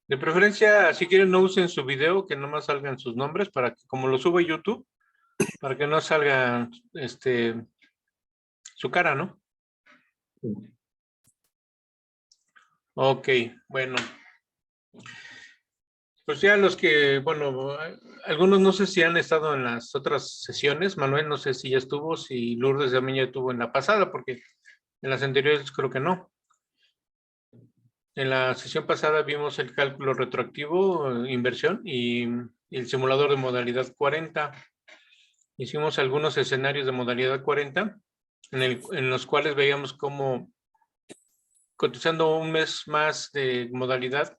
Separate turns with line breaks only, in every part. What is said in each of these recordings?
De preferencia, si quieren, no usen su video, que nomás salgan sus nombres, para que, como lo subo a YouTube, para que no salga su cara, ¿no? Ok, bueno. Pues ya los que, bueno, algunos no sé si han estado en las otras sesiones. Manuel, no sé si ya estuvo, si Lourdes también ya estuvo en la pasada, porque en las anteriores creo que no. En la sesión pasada vimos el cálculo retroactivo, inversión, y el simulador de modalidad 40. Hicimos algunos escenarios de modalidad 40, en los cuales veíamos cómo, cotizando un mes más de modalidad,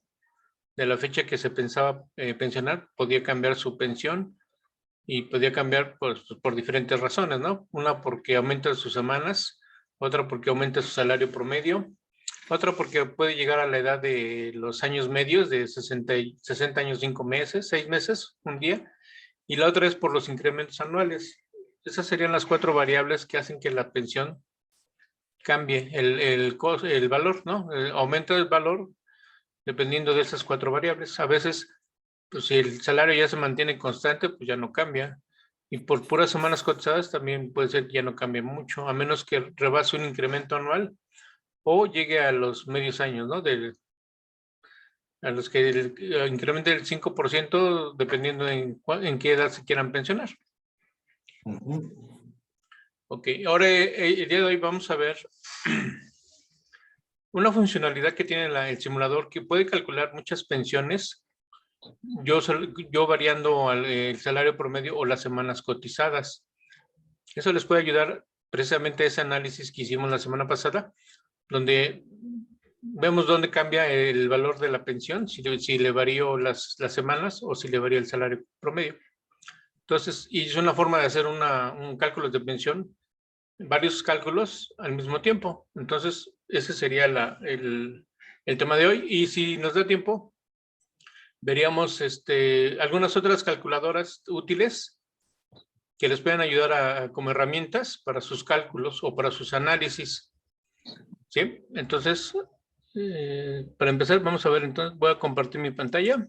de la fecha que se pensaba pensionar, podía cambiar su pensión y podía cambiar pues, por diferentes razones, ¿no? Una porque aumenta sus semanas, otra porque aumenta su salario promedio, otra porque puede llegar a la edad de los años medios, de 60 años, 5 meses, 6 meses, un día, y la otra es por los incrementos anuales. Esas serían las 4 variables que hacen que la pensión cambie el valor, ¿no? Aumenta el valor dependiendo de esas 4 variables. A veces, pues si el salario ya se mantiene constante, pues ya no cambia. Y por puras semanas cotizadas también puede ser que ya no cambie mucho, a menos que rebase un incremento anual o llegue a los medios años, ¿no? A los que incremente el 5% dependiendo en qué edad se quieran pensionar. Ok, ahora el día de hoy vamos a ver una funcionalidad que tiene el simulador que puede calcular muchas pensiones, yo variando el salario promedio o las semanas cotizadas. Eso les puede ayudar precisamente a ese análisis que hicimos la semana pasada, donde vemos dónde cambia el valor de la pensión, si le varío las semanas o si le varía el salario promedio. Entonces, y es una forma de hacer un cálculo de pensión, varios cálculos al mismo tiempo. Entonces, ese sería el tema de hoy. Y si nos da tiempo, veríamos algunas otras calculadoras útiles que les pueden ayudar como herramientas para sus cálculos o para sus análisis. ¿Sí? Entonces, para empezar, vamos a ver, entonces voy a compartir mi pantalla.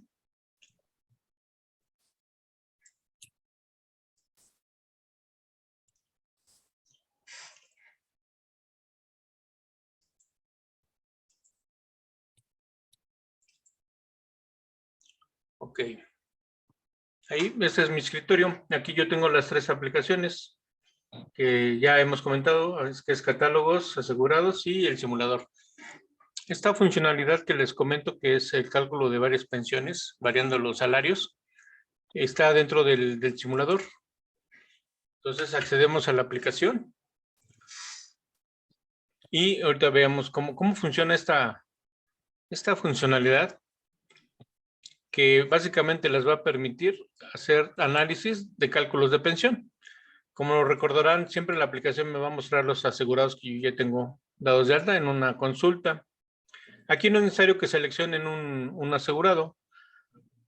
Ok. Ahí, este es mi escritorio. Aquí yo tengo las 3 aplicaciones que ya hemos comentado, que es catálogos, asegurados y el simulador. Esta funcionalidad que les comento, que es el cálculo de varias pensiones, variando los salarios, está dentro del simulador. Entonces accedemos a la aplicación y ahorita veamos cómo funciona esta funcionalidad, que básicamente les va a permitir hacer análisis de cálculos de pensión. Como recordarán, siempre la aplicación me va a mostrar los asegurados que yo ya tengo dados de alta en una consulta. Aquí no es necesario que seleccionen un asegurado.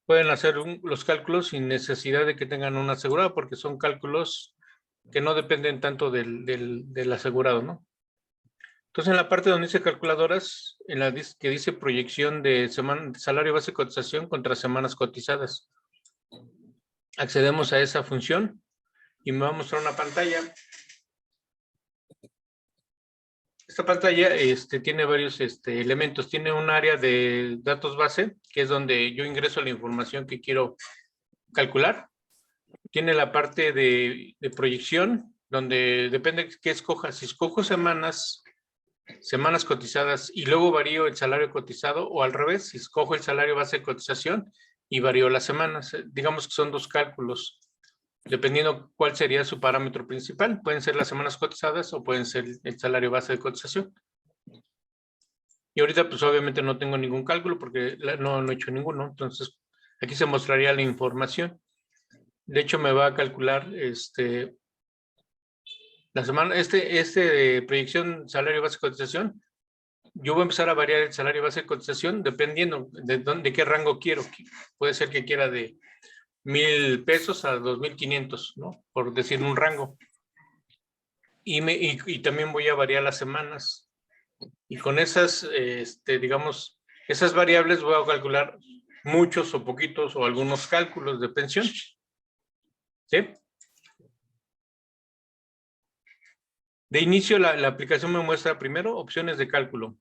Pueden hacer los cálculos sin necesidad de que tengan un asegurado, porque son cálculos que no dependen tanto del asegurado, ¿no? Entonces, en la parte donde dice calculadoras, que dice proyección de salario base de cotización contra semanas cotizadas, accedemos a esa función y me va a mostrar una pantalla. Esta pantalla tiene varios elementos. Tiene un área de datos base, que es donde yo ingreso la información que quiero calcular. Tiene la parte de proyección, donde depende qué escoja. Si escojo semanas cotizadas y luego varío el salario cotizado, o al revés, si escojo el salario base de cotización y varío las semanas. Digamos que son 2 cálculos, dependiendo cuál sería su parámetro principal. Pueden ser las semanas cotizadas o pueden ser el salario base de cotización. Y ahorita pues obviamente no tengo ningún cálculo porque no he hecho ninguno. Entonces aquí se mostraría la información. De hecho me va a calcular la semana, de proyección salario base de cotización. Yo voy a empezar a variar el salario base de cotización dependiendo de qué rango quiero. Puede ser que quiera de 1,000 pesos a 2,500, ¿no? Por decir un rango. Y también voy a variar las semanas. Y con esas, digamos, esas variables voy a calcular muchos o poquitos o algunos cálculos de pensión. ¿Sí? De inicio, la aplicación me muestra primero opciones de cálculo.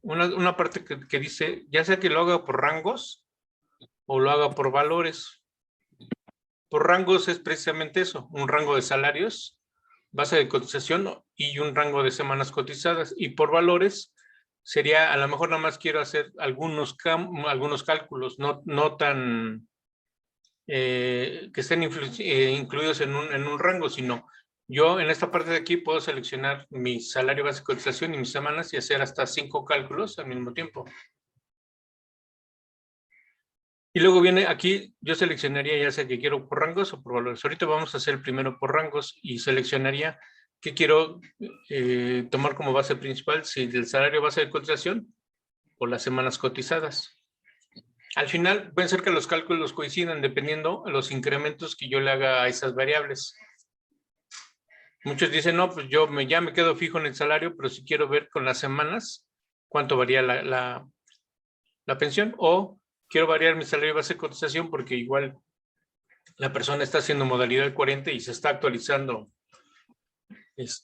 Una parte que dice, ya sea que lo haga por rangos o lo haga por valores. Por rangos es precisamente eso, un rango de salarios, base de cotización y un rango de semanas cotizadas. Y por valores sería, a lo mejor nada más quiero hacer algunos cálculos, no tan que estén incluidos en un rango, sino yo en esta parte de aquí puedo seleccionar mi salario base de cotización y mis semanas y hacer hasta 5 cálculos al mismo tiempo. Y luego viene aquí, yo seleccionaría ya sea que quiero por rangos o por valores. Ahorita vamos a hacer el primero por rangos y seleccionaría qué quiero tomar como base principal, si el salario base de cotización o las semanas cotizadas. Al final, pueden ser que los cálculos coincidan dependiendo de los incrementos que yo le haga a esas variables. Muchos dicen, no, pues yo ya me quedo fijo en el salario, pero si quiero ver con las semanas cuánto varía la pensión, o quiero variar mi salario base de cotización porque igual la persona está haciendo modalidad 40 y se está actualizando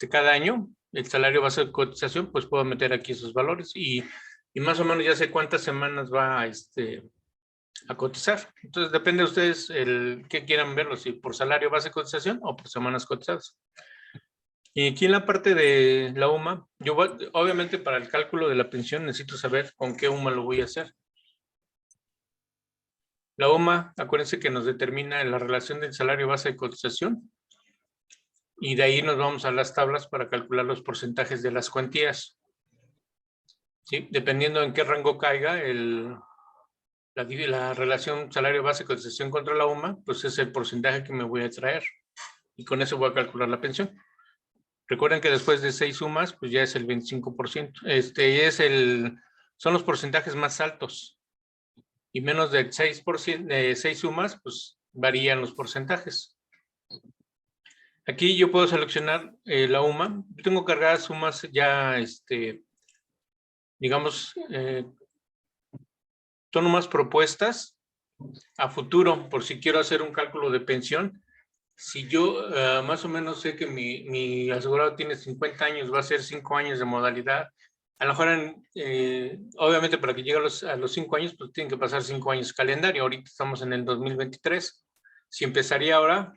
cada año el salario base de cotización, pues puedo meter aquí esos valores y más o menos ya sé cuántas semanas va a cotizar. Entonces depende de ustedes qué quieran verlo, si por salario base de cotización o por semanas cotizadas. Y aquí en la parte de la UMA, yo obviamente para el cálculo de la pensión necesito saber con qué UMA lo voy a hacer. La UMA, acuérdense que nos determina la relación del salario base de cotización y de ahí nos vamos a las tablas para calcular los porcentajes de las cuantías. ¿Sí? Dependiendo en qué rango caiga la relación salario base de cotización contra la UMA, pues es el porcentaje que me voy a traer y con eso voy a calcular la pensión. Recuerden que después de 6 sumas, pues ya es el 25%. Son los porcentajes más altos. Y menos del 6%, de 6 sumas, pues varían los porcentajes. Aquí yo puedo seleccionar la UMA. Yo tengo cargadas sumas ya, digamos, son unas propuestas a futuro, por si quiero hacer un cálculo de pensión. Si yo más o menos sé que mi asegurado tiene 50 años, va a ser 5 años de modalidad, a lo mejor, obviamente para que llegue a los 5 años, pues tienen que pasar 5 años calendario. Ahorita estamos en el 2023. Si empezaría ahora,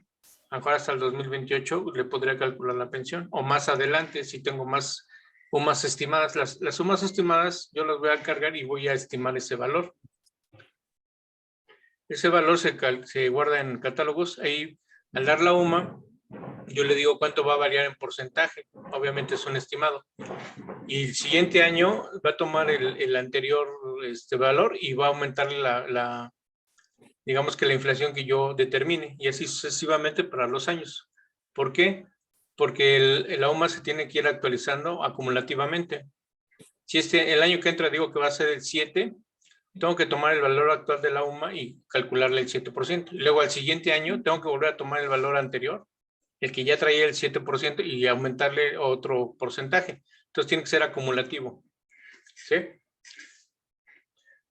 a lo mejor hasta el 2028 le podría calcular la pensión. O más adelante, si tengo más sumas estimadas. Las sumas estimadas yo las voy a cargar y voy a estimar ese valor. Ese valor se guarda en catálogos. Ahí, al dar la UMA, yo le digo cuánto va a variar en porcentaje. Obviamente es un estimado. Y el siguiente año va a tomar el anterior valor y va a aumentar digamos que la inflación que yo determine. Y así sucesivamente para los años. ¿Por qué? Porque la UMA se tiene que ir actualizando acumulativamente. Si el año que entra digo que va a ser el 7%, tengo que tomar el valor actual de la UMA y calcularle el 7%. Y luego al siguiente año tengo que volver a tomar el valor anterior, el que ya traía el 7%, y aumentarle otro porcentaje. Entonces tiene que ser acumulativo. ¿Sí?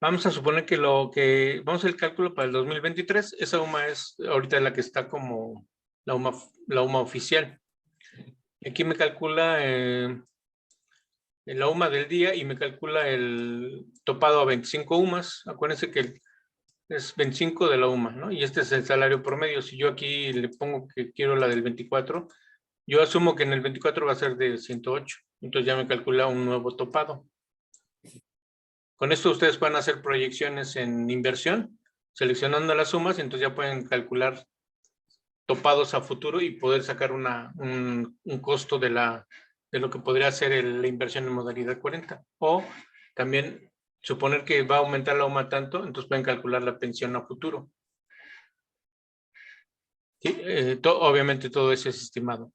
Vamos a suponer que vamos a hacer el cálculo para el 2023. Esa UMA es ahorita la que está como la UMA oficial. Aquí me calcula la UMA del día y me calcula el topado a 25 UMAs. Acuérdense que es 25 de la UMA, ¿no? Y este es el salario promedio. Si yo aquí le pongo que quiero la del 24, yo asumo que en el 24 va a ser de 108. Entonces ya me calcula un nuevo topado. Con esto ustedes pueden hacer proyecciones en inversión, seleccionando las sumas, y entonces ya pueden calcular topados a futuro y poder sacar un costo de lo que podría ser la inversión en modalidad 40. O también suponer que va a aumentar la UMA tanto, entonces pueden calcular la pensión a futuro. ¿Sí? Obviamente todo eso es estimado.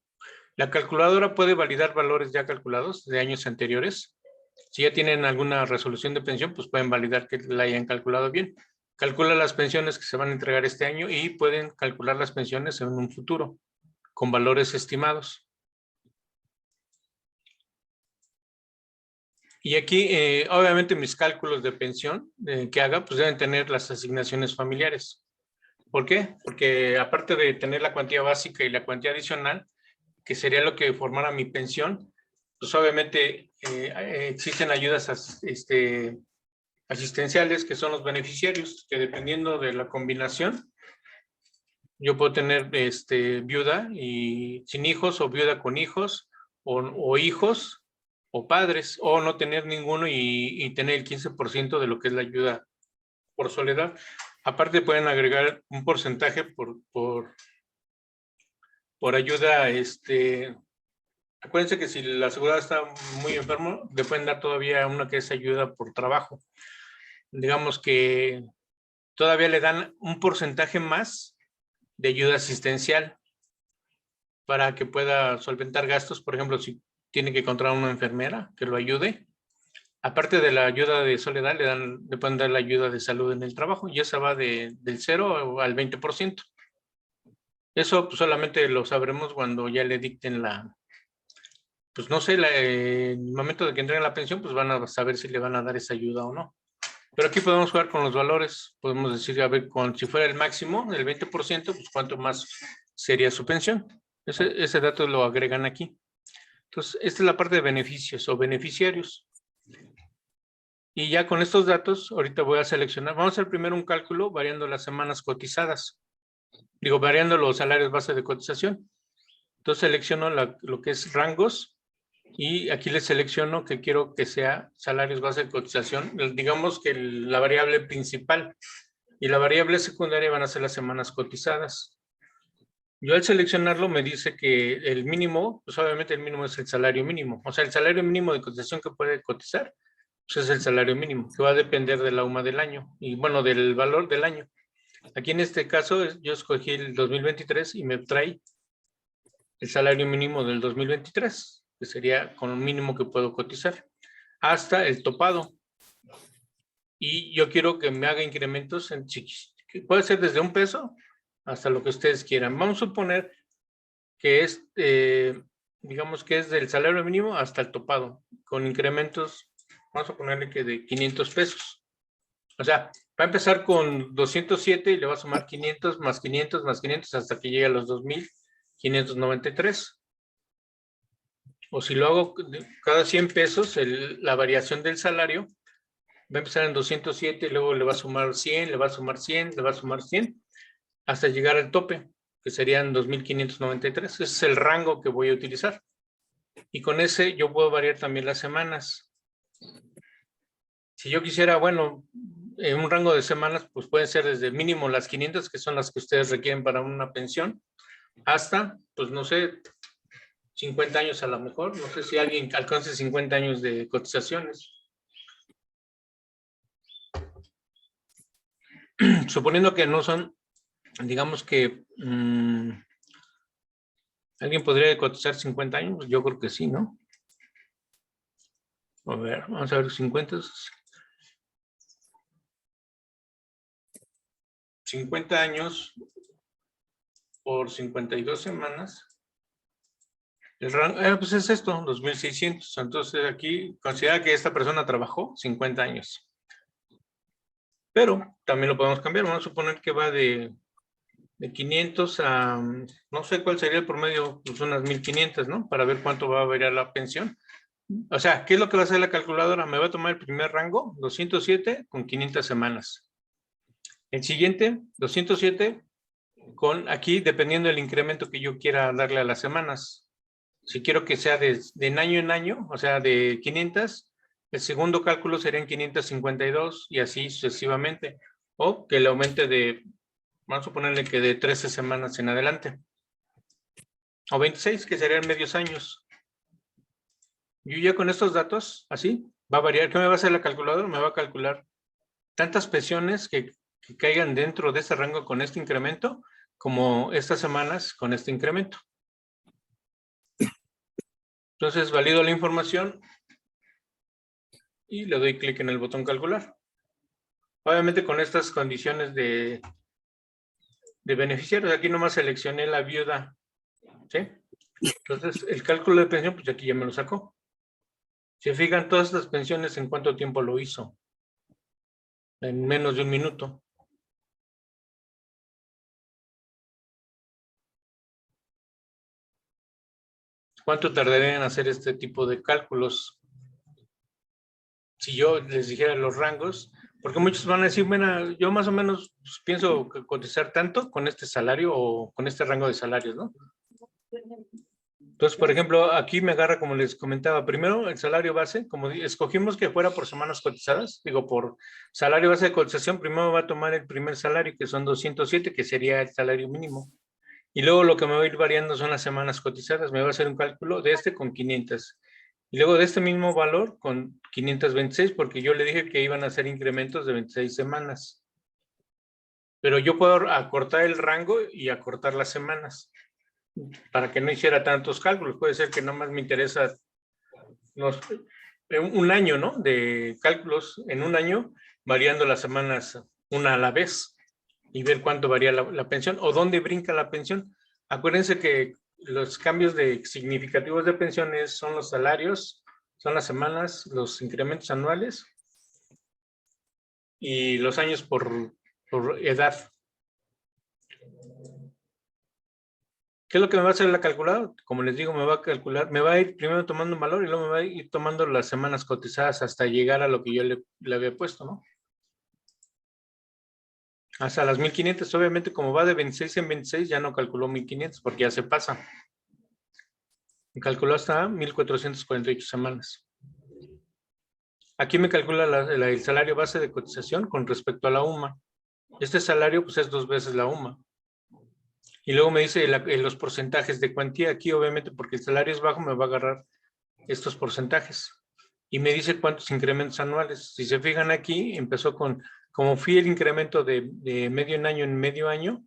La calculadora puede validar valores ya calculados de años anteriores. Si ya tienen alguna resolución de pensión, pues pueden validar que la hayan calculado bien. Calcula las pensiones que se van a entregar este año y pueden calcular las pensiones en un futuro con valores estimados. Y aquí, obviamente, mis cálculos de pensión que haga, pues deben tener las asignaciones familiares. ¿Por qué? Porque aparte de tener la cuantía básica y la cuantía adicional, que sería lo que formara mi pensión, pues obviamente existen ayudas asistenciales, que son los beneficiarios, que dependiendo de la combinación, yo puedo tener viuda y sin hijos, o viuda con hijos, o hijos, o padres, o no tener ninguno y tener el 15% de lo que es la ayuda por soledad. Aparte pueden agregar un porcentaje por ayuda, acuérdense que si la asegurada está muy enfermo, le pueden dar todavía una que es ayuda por trabajo. Digamos que todavía le dan un porcentaje más de ayuda asistencial para que pueda solventar gastos. Por ejemplo, si tiene que encontrar una enfermera que lo ayude, aparte de la ayuda de soledad, le pueden dar la ayuda de salud en el trabajo, y esa va del 0 al 20%. Eso pues, solamente lo sabremos cuando ya le dicten pues no sé, en el momento de que entreguen la pensión, pues van a saber si le van a dar esa ayuda o no. Pero aquí podemos jugar con los valores, podemos decir, a ver, si fuera el máximo, el 20%, pues cuánto más sería su pensión. Ese dato lo agregan aquí. Entonces, esta es la parte de beneficios o beneficiarios. Y ya con estos datos, ahorita voy a seleccionar, vamos a hacer primero un cálculo variando las semanas cotizadas. Digo, variando los salarios base de cotización. Entonces selecciono lo que es rangos, y aquí les selecciono que quiero que sea salarios base de cotización. Digamos que la variable principal y la variable secundaria van a ser las semanas cotizadas. Yo al seleccionarlo me dice que el mínimo, pues obviamente el mínimo es el salario mínimo. O sea, el salario mínimo de cotización que puede cotizar, pues es el salario mínimo, que va a depender de la UMA del año y bueno, del valor del año. Aquí en este caso yo escogí el 2023 y me trae el salario mínimo del 2023, que sería con un mínimo que puedo cotizar, hasta el topado. Y yo quiero que me haga incrementos que puede ser desde $1 hasta lo que ustedes quieran. Vamos a suponer que es, digamos que es del salario mínimo hasta el topado, con incrementos, vamos a ponerle que de $500. O sea, va a empezar con 207 y le va a sumar 500 más 500 más 500 hasta que llegue a los 2,593. O si lo hago cada 100 pesos, la variación del salario va a empezar en 207 y luego le va a sumar 100, le va a sumar 100, le va a sumar 100, hasta llegar al tope, que serían 2,593. Ese es el rango que voy a utilizar. Y con ese yo puedo variar también las semanas. Si yo quisiera, bueno, en un rango de semanas, pues pueden ser desde mínimo las 500, que son las que ustedes requieren para una pensión, hasta, pues no sé, 50 años a lo mejor. No sé si alguien alcance 50 años de cotizaciones. Suponiendo que no son, digamos que alguien podría cotizar 50 años, yo creo que sí, ¿no? A ver, vamos a ver, 50 años por 52 semanas. El rango, pues es esto, 2,600. Entonces aquí considera que esta persona trabajó 50 años. Pero también lo podemos cambiar. Vamos a suponer que va de 500 a, no sé cuál sería el promedio, pues unas 1,500, ¿no? Para ver cuánto va a variar la pensión. O sea, ¿qué es lo que va a hacer la calculadora? Me va a tomar el primer rango, 207 con 500 semanas. El siguiente, 207 con, aquí, dependiendo del incremento que yo quiera darle a las semanas. Si quiero que sea de año en año, o sea, de 500, el segundo cálculo serían 552 y así sucesivamente. O que le aumente vamos a ponerle que de 13 semanas en adelante. O 26, que serían medios años. Yo ya con estos datos, así, va a variar. ¿Qué me va a hacer la calculadora? Me va a calcular tantas pensiones que caigan dentro de ese rango con este incremento, como estas semanas con este incremento. Entonces, valido la información y le doy clic en el botón calcular. Obviamente con estas condiciones de beneficiarios, aquí nomás seleccioné la viuda, ¿sí? Entonces, el cálculo de pensión, pues aquí ya me lo sacó. Se fijan todas estas pensiones en cuánto tiempo lo hizo. En menos de un minuto. ¿Cuánto tardaría en hacer este tipo de cálculos? Si yo les dijera los rangos, porque muchos van a decir, bueno, yo más o menos pues, pienso cotizar tanto con este salario o con este rango de salarios, ¿no? Entonces, por ejemplo, aquí me agarra, como les comentaba, primero el salario base, como escogimos que fuera por semanas cotizadas, digo, por salario base de cotización, primero va a tomar el primer salario, que son 207, que sería el salario mínimo. Y luego lo que me va a ir variando son las semanas cotizadas. Me va a hacer un cálculo de este con 500. Y luego de este mismo valor con 526, porque yo le dije que iban a hacer incrementos de 26 semanas. Pero yo puedo acortar el rango y acortar las semanas para que no hiciera tantos cálculos. Puede ser que nomás me interesa un año, ¿no? De cálculos en un año, variando las semanas una a la vez y ver cuánto varía la pensión o dónde brinca la pensión. Acuérdense que los cambios significativos de pensiones son los salarios, son las semanas, los incrementos anuales y los años por edad. ¿Qué es lo que me va a hacer la calculadora? Como les digo, me va a calcular, me va a ir primero tomando un valor y luego me va a ir tomando las semanas cotizadas hasta llegar a lo que yo le había puesto, ¿no? Hasta las 1500, obviamente como va de 26 en 26, ya no calculó 1500 porque ya se pasa. Me calculó hasta 1448 semanas. Aquí me calcula el salario base de cotización con respecto a la UMA. Este salario pues es 2 veces la UMA. Y luego me dice los porcentajes de cuantía. Aquí obviamente porque el salario es bajo me va a agarrar estos porcentajes. Y me dice cuántos incrementos anuales. Si se fijan aquí, empezó con, como fui el incremento de medio año en medio año,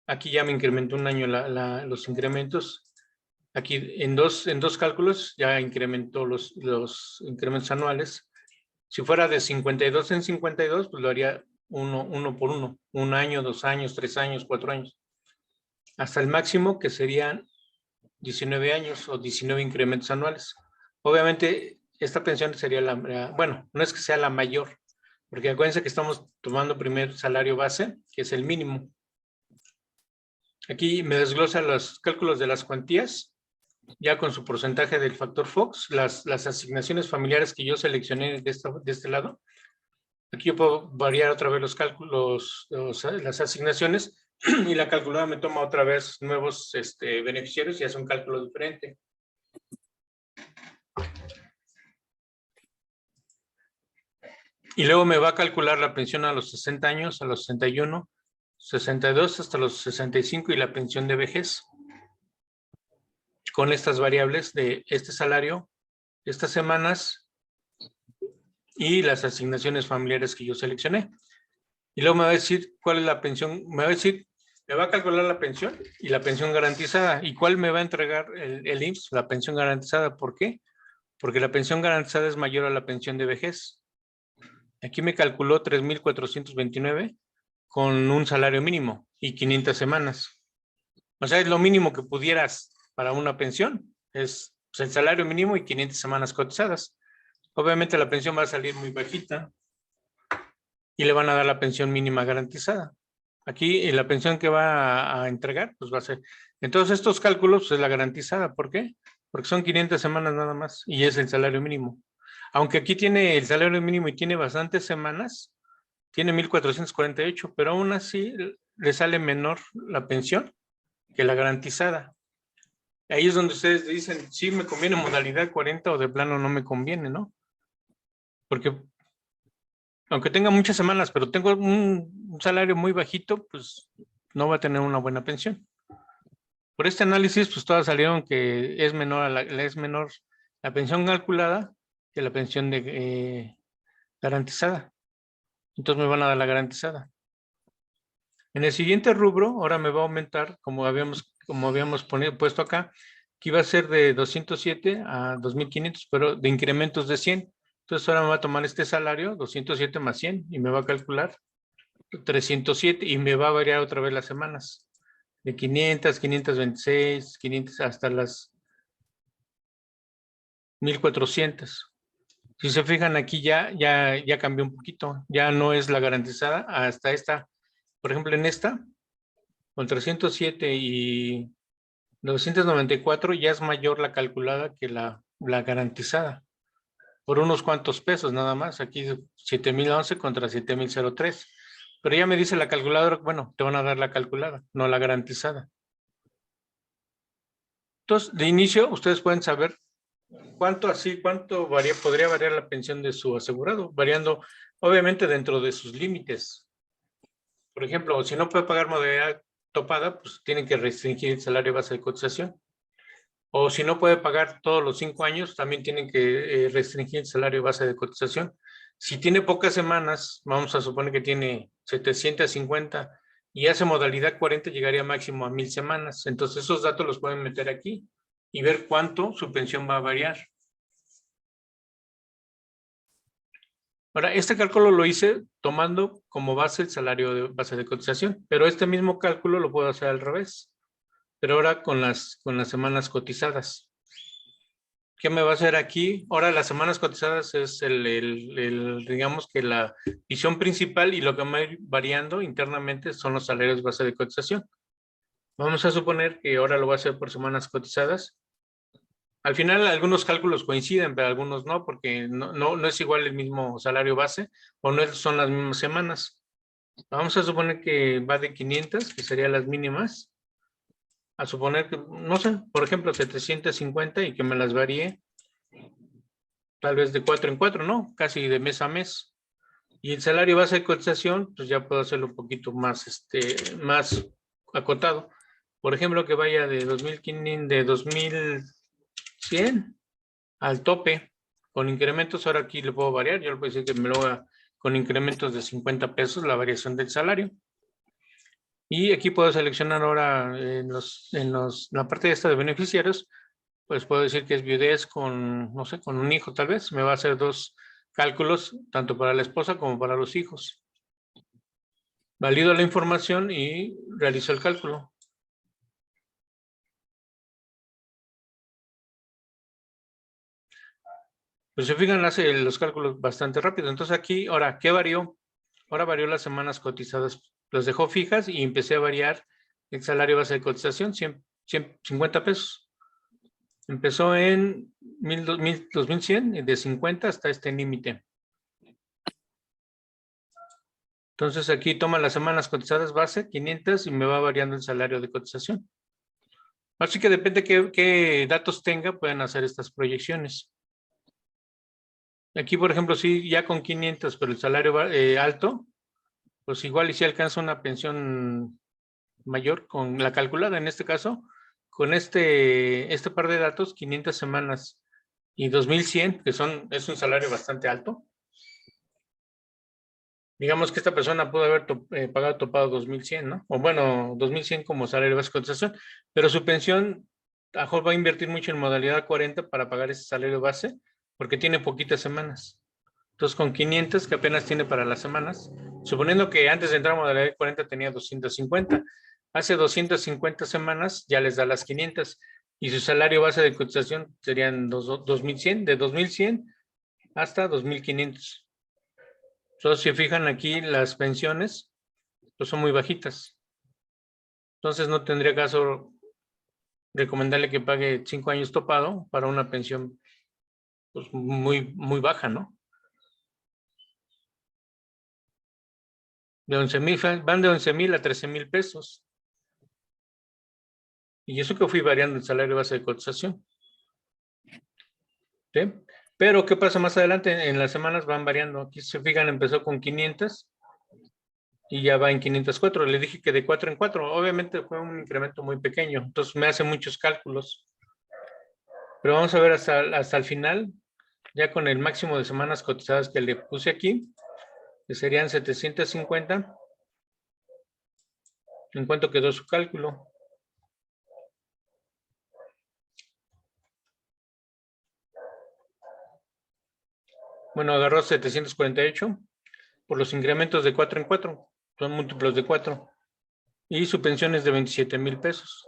aquí ya me incrementó un año los incrementos. Aquí en dos cálculos ya incrementó los incrementos anuales. Si fuera de 52 en 52, pues lo haría uno por uno. 1 año, 2 años, 3 años, 4 años. Hasta el máximo que serían 19 años o 19 incrementos anuales. Obviamente, esta pensión sería bueno, no es que sea la mayor, porque acuérdense que estamos tomando primer salario base, que es el mínimo. Aquí me desglosa los cálculos de las cuantías, ya con su porcentaje del factor Fox, las asignaciones familiares que yo seleccioné de este lado. Aquí yo puedo variar otra vez los cálculos, las asignaciones, y la calculadora me toma otra vez nuevos beneficiarios y hace un cálculo diferente. Y luego me va a calcular la pensión a los 60 años, a los 61, 62 hasta los 65 y la pensión de vejez. Con estas variables de este salario, estas semanas y las asignaciones familiares que yo seleccioné. Y luego me va a decir cuál es la pensión, me va a calcular la pensión y la pensión garantizada. ¿Y cuál me va a entregar el IMSS? La pensión garantizada. ¿Por qué? Porque la pensión garantizada es mayor a la pensión de vejez. Aquí me calculó 3,429 con un salario mínimo y 500 semanas. O sea, es lo mínimo que pudieras para una pensión. Es pues, el salario mínimo y 500 semanas cotizadas. Obviamente la pensión va a salir muy bajita y le van a dar la pensión mínima garantizada. Aquí la pensión que va a entregar, pues va a ser. Entonces estos cálculos es la garantizada. ¿Por qué? Porque son 500 semanas nada más y es el salario mínimo. Aunque aquí tiene el salario mínimo y tiene bastantes semanas, tiene 1448, pero aún así le sale menor la pensión que la garantizada. Ahí es donde ustedes dicen, sí me conviene modalidad 40 o de plano no me conviene, ¿no? Porque aunque tenga muchas semanas, pero tengo un salario muy bajito, pues no va a tener una buena pensión. Por este análisis, pues todas salieron que es menor, es menor la pensión calculada que la pensión garantizada. Entonces me van a dar la garantizada. En el siguiente rubro, ahora me va a aumentar, como habíamos puesto acá, que iba a ser de 207 a 2,500, pero de incrementos de 100. Entonces ahora me va a tomar este salario, 207 más 100, y me va a calcular 307 y me va a variar otra vez las semanas. De 500, 526, 500 hasta las 1,400. Si se fijan aquí ya cambió un poquito, ya no es la garantizada hasta esta, por ejemplo en esta, con 307 y 994 ya es mayor la calculada que la garantizada, por unos cuantos pesos nada más, aquí 7,011 contra 7,003, pero ya me dice la calculadora, bueno, te van a dar la calculada, no la garantizada. Entonces, de inicio, ustedes pueden saber cuánto podría variar la pensión de su asegurado, variando obviamente dentro de sus límites. Por ejemplo, si no puede pagar modalidad topada, pues tienen que restringir el salario base de cotización. O si no puede pagar todos los 5 años, también tienen que restringir el salario base de cotización. Si tiene pocas semanas, vamos a suponer que tiene 750 y hace modalidad 40, llegaría máximo a 1,000 semanas. Entonces esos datos los pueden meter aquí y ver cuánto su pensión va a variar. Ahora, este cálculo lo hice tomando como base el salario de base de cotización, pero este mismo cálculo lo puedo hacer al revés, pero ahora con las semanas cotizadas. ¿Qué me va a hacer aquí? Ahora las semanas cotizadas es digamos que la visión principal, y lo que va a ir variando internamente son los salarios base de cotización. Vamos a suponer que ahora lo voy a hacer por semanas cotizadas. Al final algunos cálculos coinciden, pero algunos no, porque no es igual el mismo salario base o no son las mismas semanas. Vamos a suponer que va de 500, que serían las mínimas, a suponer que, no sé, por ejemplo, 750 y que me las varíe tal vez de 4 en 4, ¿no? Casi de mes a mes. Y el salario base de cotización, pues ya puedo hacerlo un poquito más, más acotado. Por ejemplo, que vaya de 2,500, de 2,100 al tope, con incrementos. Ahora aquí le puedo variar, yo le puedo decir que me lo haga con incrementos de 50 pesos la variación del salario. Y aquí puedo seleccionar ahora la parte de esta de beneficiarios, pues puedo decir que es viudez con, no sé, con un hijo tal vez. Me va a hacer 2 cálculos, tanto para la esposa como para los hijos. Valido la información y realizo el cálculo. Pues se fijan, hace los cálculos bastante rápido. Entonces aquí, ahora, ¿qué varió? Ahora varió las semanas cotizadas. Las dejó fijas y empecé a variar el salario base de cotización, 150 pesos. Empezó en 2,100, de 50 hasta este límite. Entonces aquí toma las semanas cotizadas base, 500, y me va variando el salario de cotización. Así que depende qué datos tenga, pueden hacer estas proyecciones. Aquí, por ejemplo, sí, ya con 500, pero el salario alto, pues igual y si alcanza una pensión mayor con la calculada, en este caso, con este par de datos, 500 semanas y 2,100, que es un salario bastante alto. Digamos que esta persona pudo haber topado 2,100, ¿no? O bueno, 2,100 como salario base de cotización, pero su pensión, a lo mejor va a invertir mucho en modalidad 40 para pagar ese salario base, porque tiene poquitas semanas. Entonces, con 500 que apenas tiene para las semanas, suponiendo que antes de entrar a modalidad 40 tenía 250, hace 250 semanas ya les da las 500, y su salario base de cotización serían 2,100, de 2,100 hasta 2,500. Entonces, si fijan aquí, las pensiones pues son muy bajitas. Entonces, no tendría caso recomendarle que pague 5 años topado para una pensión pues muy baja, ¿no? De 11,000, van de 11,000 a 13,000 pesos. Y eso que fui variando el salario base de cotización. ¿Sí? Pero, ¿qué pasa más adelante? En las semanas van variando. Aquí se fijan, empezó con 500 y ya va en 504. Le dije que de 4 en 4. Obviamente fue un incremento muy pequeño. Entonces me hace muchos cálculos. Pero vamos a ver hasta el final, ya con el máximo de semanas cotizadas que le puse aquí, que serían 750. ¿En cuánto quedó su cálculo? Bueno, agarró 748 por los incrementos de 4 en 4. Son múltiplos de 4. Y su pensión es de 27,000 pesos.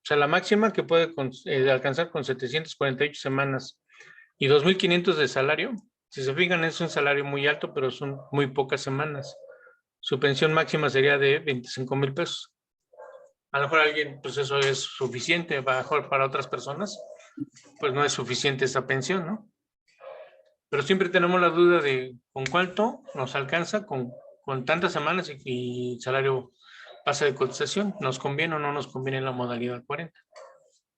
sea, la máxima que puede alcanzar con 748 semanas y 2,500 de salario. Si se fijan, es un salario muy alto, pero son muy pocas semanas. Su pensión máxima sería de 25,000 pesos. A lo mejor alguien, pues eso es suficiente, a lo mejor para otras personas, pues no es suficiente esa pensión, ¿no? Pero siempre tenemos la duda de con cuánto nos alcanza con tantas semanas y salario base de cotización. ¿Nos conviene o no nos conviene la modalidad 40?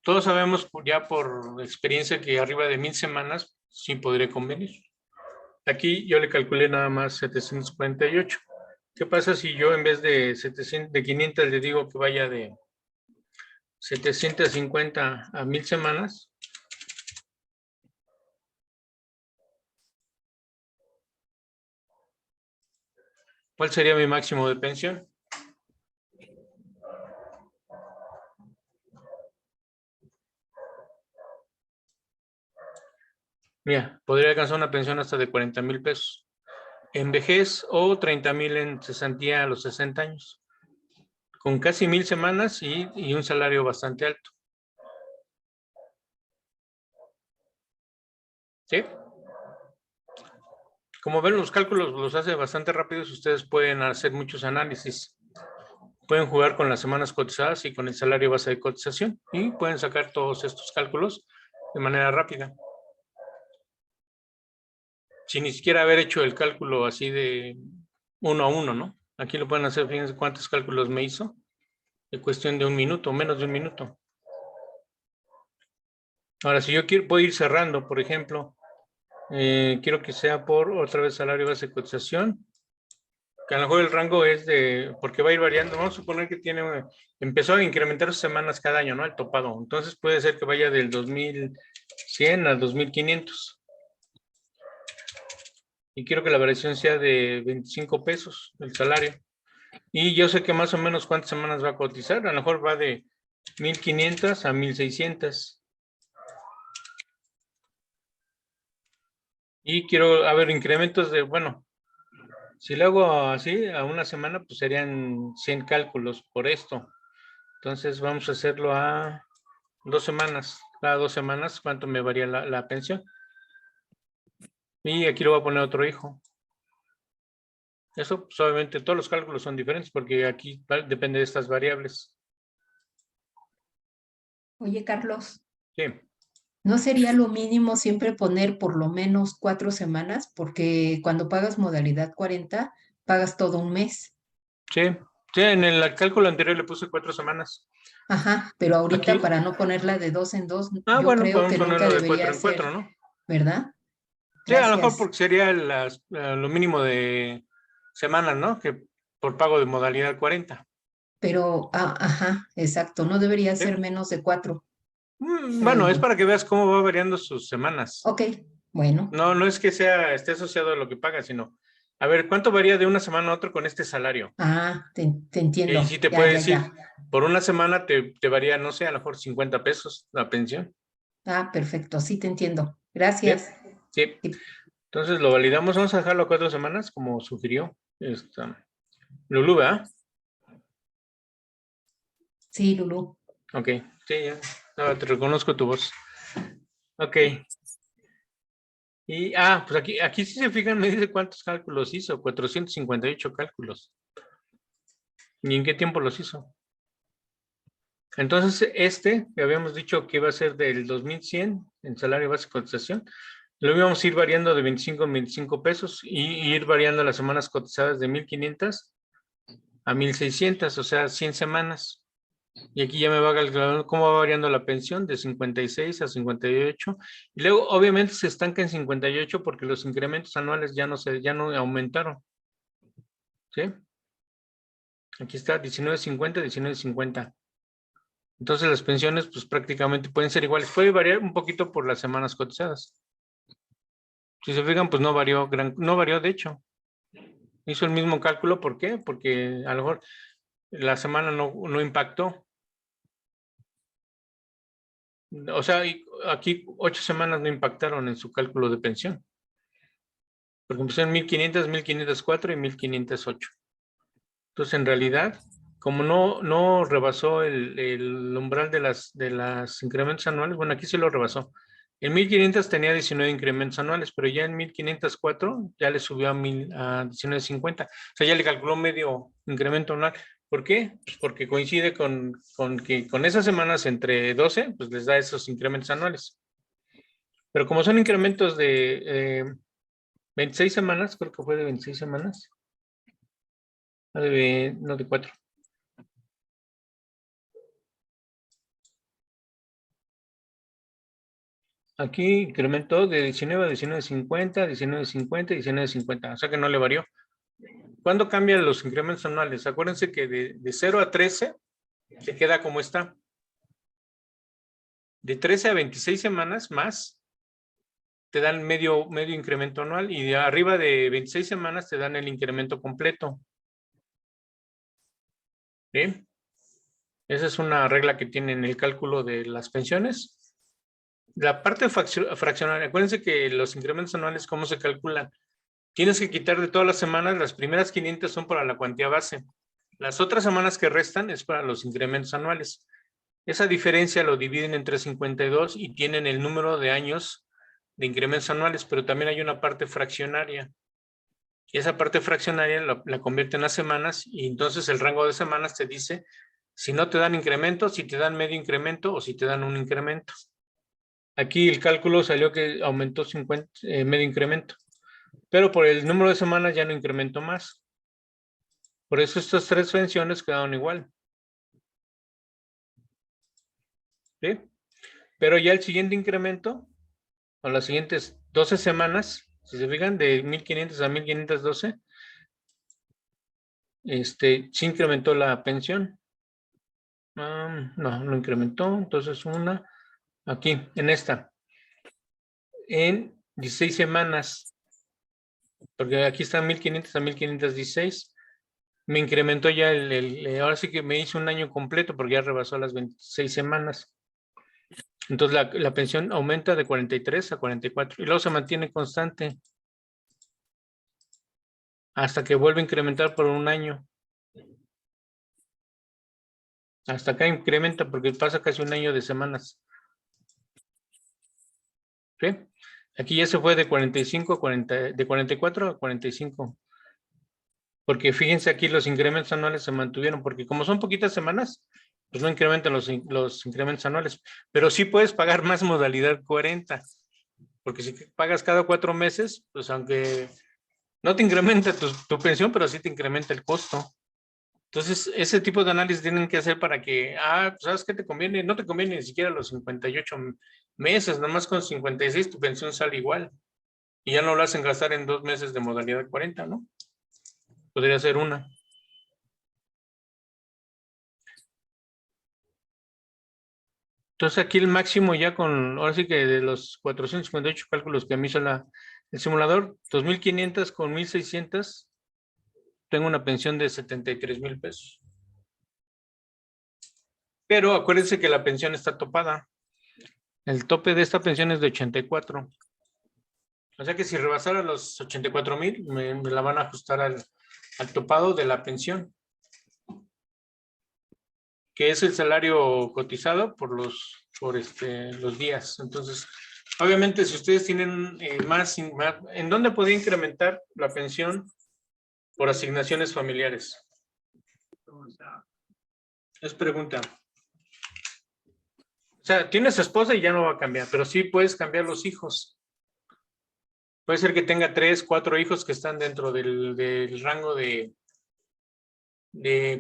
Todos sabemos ya por experiencia que arriba de 1,000 semanas sí podría convenir. Aquí yo le calculé nada más 748. ¿Qué pasa si yo en vez de 500 le digo que vaya de 750 a 1,000 semanas? ¿Cuál sería mi máximo de pensión? Mira, podría alcanzar una pensión hasta de 40,000 pesos en vejez o 30,000 en cesantía a los 60 años, con casi 1,000 semanas y un salario bastante alto. ¿Sí? Como ven, los cálculos los hace bastante rápidos. Ustedes pueden hacer muchos análisis. Pueden jugar con las semanas cotizadas y con el salario base de cotización y pueden sacar todos estos cálculos de manera rápida. Sin ni siquiera haber hecho el cálculo así de 1 a 1, ¿no? Aquí lo pueden hacer, fíjense cuántos cálculos me hizo. En cuestión de 1 minuto, menos de 1 minuto. Ahora, si yo puedo ir cerrando, por ejemplo, quiero que sea por otra vez salario base de cotización, que a lo mejor el rango es de, porque va a ir variando, vamos a suponer que empezó a incrementar sus semanas cada año, ¿no? El topado. Entonces puede ser que vaya del 2,100 al 2,500. Y quiero que la variación sea de 25 pesos el salario. Y yo sé que más o menos cuántas semanas va a cotizar. A lo mejor va de 1,500 a 1,600. Y quiero, a ver, incrementos de, bueno, si lo hago así a una semana, pues serían 100 cálculos por esto. Entonces vamos a hacerlo a 2 semanas. Cada 2 semanas, ¿cuánto me varía la pensión? Y aquí lo voy a poner otro hijo. Eso, pues, obviamente, todos los cálculos son diferentes porque aquí depende de estas variables.
Oye, Carlos,
Sí,
¿no sería lo mínimo siempre poner por lo menos 4 semanas? Porque cuando pagas modalidad 40, pagas todo un mes.
sí. Sí, en el cálculo anterior le puse 4 semanas.
Ajá, pero ahorita
Aquí,
para no ponerla de 2 en 2,
bueno,
yo creo
podemos
que nunca
ponerlo de 4
debería
en 4,
ser,
¿no?
¿verdad?
Sí, a lo mejor
Gracias.
porque sería lo mínimo de semanas, ¿no? Que por pago de modalidad 40.
Pero, ajá, exacto, no debería
¿Sí?
ser menos de 4, creo
Bueno, es
yo.
para que veas cómo va variando sus semanas.
Ok, bueno,
No, no es que esté asociado a lo que paga, sino, a ver, ¿cuánto varía de una semana a otra con este salario?
te
Y ahí sí
entiendo.
te
Ya,
puede
ya,
decir,
ya.
por una semana te varía, no sé, a lo mejor 50 pesos la pensión.
Perfecto, sí te entiendo.
¿Sí?
Gracias.
Sí.
Sí,
Entonces lo validamos, vamos a dejarlo a 4 semanas, como sugirió Lulú, ¿verdad?
sí, Lulú.
Ok, sí, ya. No, te reconozco tu voz. Ok. Y, pues aquí sí se fijan, me dice cuántos cálculos hizo, 458 cálculos. ¿Y en qué tiempo los hizo? Entonces, que habíamos dicho que iba a ser del 2,100 en salario base de cotización, lo íbamos a ir variando de 25 a 25 pesos y ir variando las semanas cotizadas de 1,500 a 1,600, o sea, 100 semanas. Y aquí ya me va calculando cómo va variando la pensión de 56 a 58. Y luego, obviamente, se estanca en 58 porque los incrementos anuales ya no aumentaron. ¿Sí? Aquí está 19.50, 19.50. Entonces las pensiones pues prácticamente pueden ser iguales. Puede variar un poquito por las semanas cotizadas. Si se fijan, pues no varió de hecho. Hizo el mismo cálculo, ¿por qué? Porque a lo mejor la semana no impactó. O sea, aquí 8 semanas no impactaron en su cálculo de pensión. Porque empezó en 1,500, 1,504 y 1,508. Entonces, en realidad, como no rebasó el umbral de las incrementos anuales, bueno, aquí sí lo rebasó. En 1500 tenía 19 incrementos anuales, pero ya en 1504 ya le subió a 1950. O sea, ya le calculó medio incremento anual. ¿Por qué? Pues porque coincide con que con esas semanas entre 12, pues les da esos incrementos anuales. Pero como son incrementos de 26 semanas, creo que fue de 26 semanas, no de 4. Aquí incrementó de 19 a 19.50, 19.50, 19.50, o sea que no le varió. ¿Cuándo cambian los incrementos anuales? Acuérdense que de 0 a 13 se queda como está. De 13 a 26 semanas más te dan medio incremento anual y de arriba de 26 semanas te dan el incremento completo. ¿Sí? Esa es una regla que tiene en el cálculo de las pensiones. La parte fraccionaria, acuérdense que los incrementos anuales, ¿cómo se calculan? Tienes que quitar de todas las semanas, las primeras 500 son para la cuantía base. Las otras semanas que restan es para los incrementos anuales. Esa diferencia lo dividen entre 52 y tienen el número de años de incrementos anuales, pero también hay una parte fraccionaria. Y esa parte fraccionaria la convierten a semanas y entonces el rango de semanas te dice si no te dan incremento, si te dan medio incremento o si te dan un incremento. Aquí el cálculo salió que aumentó 50, medio incremento, pero por el número de semanas ya no incrementó más. Por eso estas tres pensiones quedaron igual. ¿Sí? Pero ya el siguiente incremento, o las siguientes 12 semanas, si se fijan, de 1500 a 1512, sí incrementó la pensión. No incrementó, entonces aquí, en esta, en 16 semanas, porque aquí están 1500 a 1516, me incrementó ya ahora sí que me hizo un año completo porque ya rebasó las 26 semanas. Entonces la pensión aumenta de 43 a 44 y luego se mantiene constante hasta que vuelve a incrementar por un año. Hasta acá incrementa porque pasa casi un año de semanas. ¿Sí? Aquí ya se fue de 45 a 40, de 44 a 45. Porque fíjense aquí los incrementos anuales se mantuvieron, porque como son poquitas semanas, pues no incrementan los incrementos anuales. Pero sí puedes pagar más modalidad 40, porque si pagas cada 4 meses, pues aunque no te incrementa tu pensión, pero sí te incrementa el costo. Entonces, ese tipo de análisis tienen que hacer para que, pues, ¿sabes qué te conviene? No te conviene ni siquiera los 58 meses, nomás con 56 tu pensión sale igual. Y ya no lo hacen gastar en 2 meses de modalidad 40, ¿no? Podría ser una. Entonces, aquí el máximo ya ahora sí que de los 458 cálculos que me hizo el simulador, 2,500 con 1,600, tengo una pensión de 73,000 pesos. Pero acuérdense que la pensión está topada. El tope de esta pensión es de 84. O sea que si rebasara los 84,000, me la van a ajustar al topado de la pensión, que es el salario cotizado por los días. Entonces, obviamente, si ustedes tienen más, ¿en dónde podría incrementar la pensión por asignaciones familiares? Es pregunta. O sea, tienes esposa y ya no va a cambiar, pero sí puedes cambiar los hijos. Puede ser que tenga 3, 4 hijos que están dentro del rango de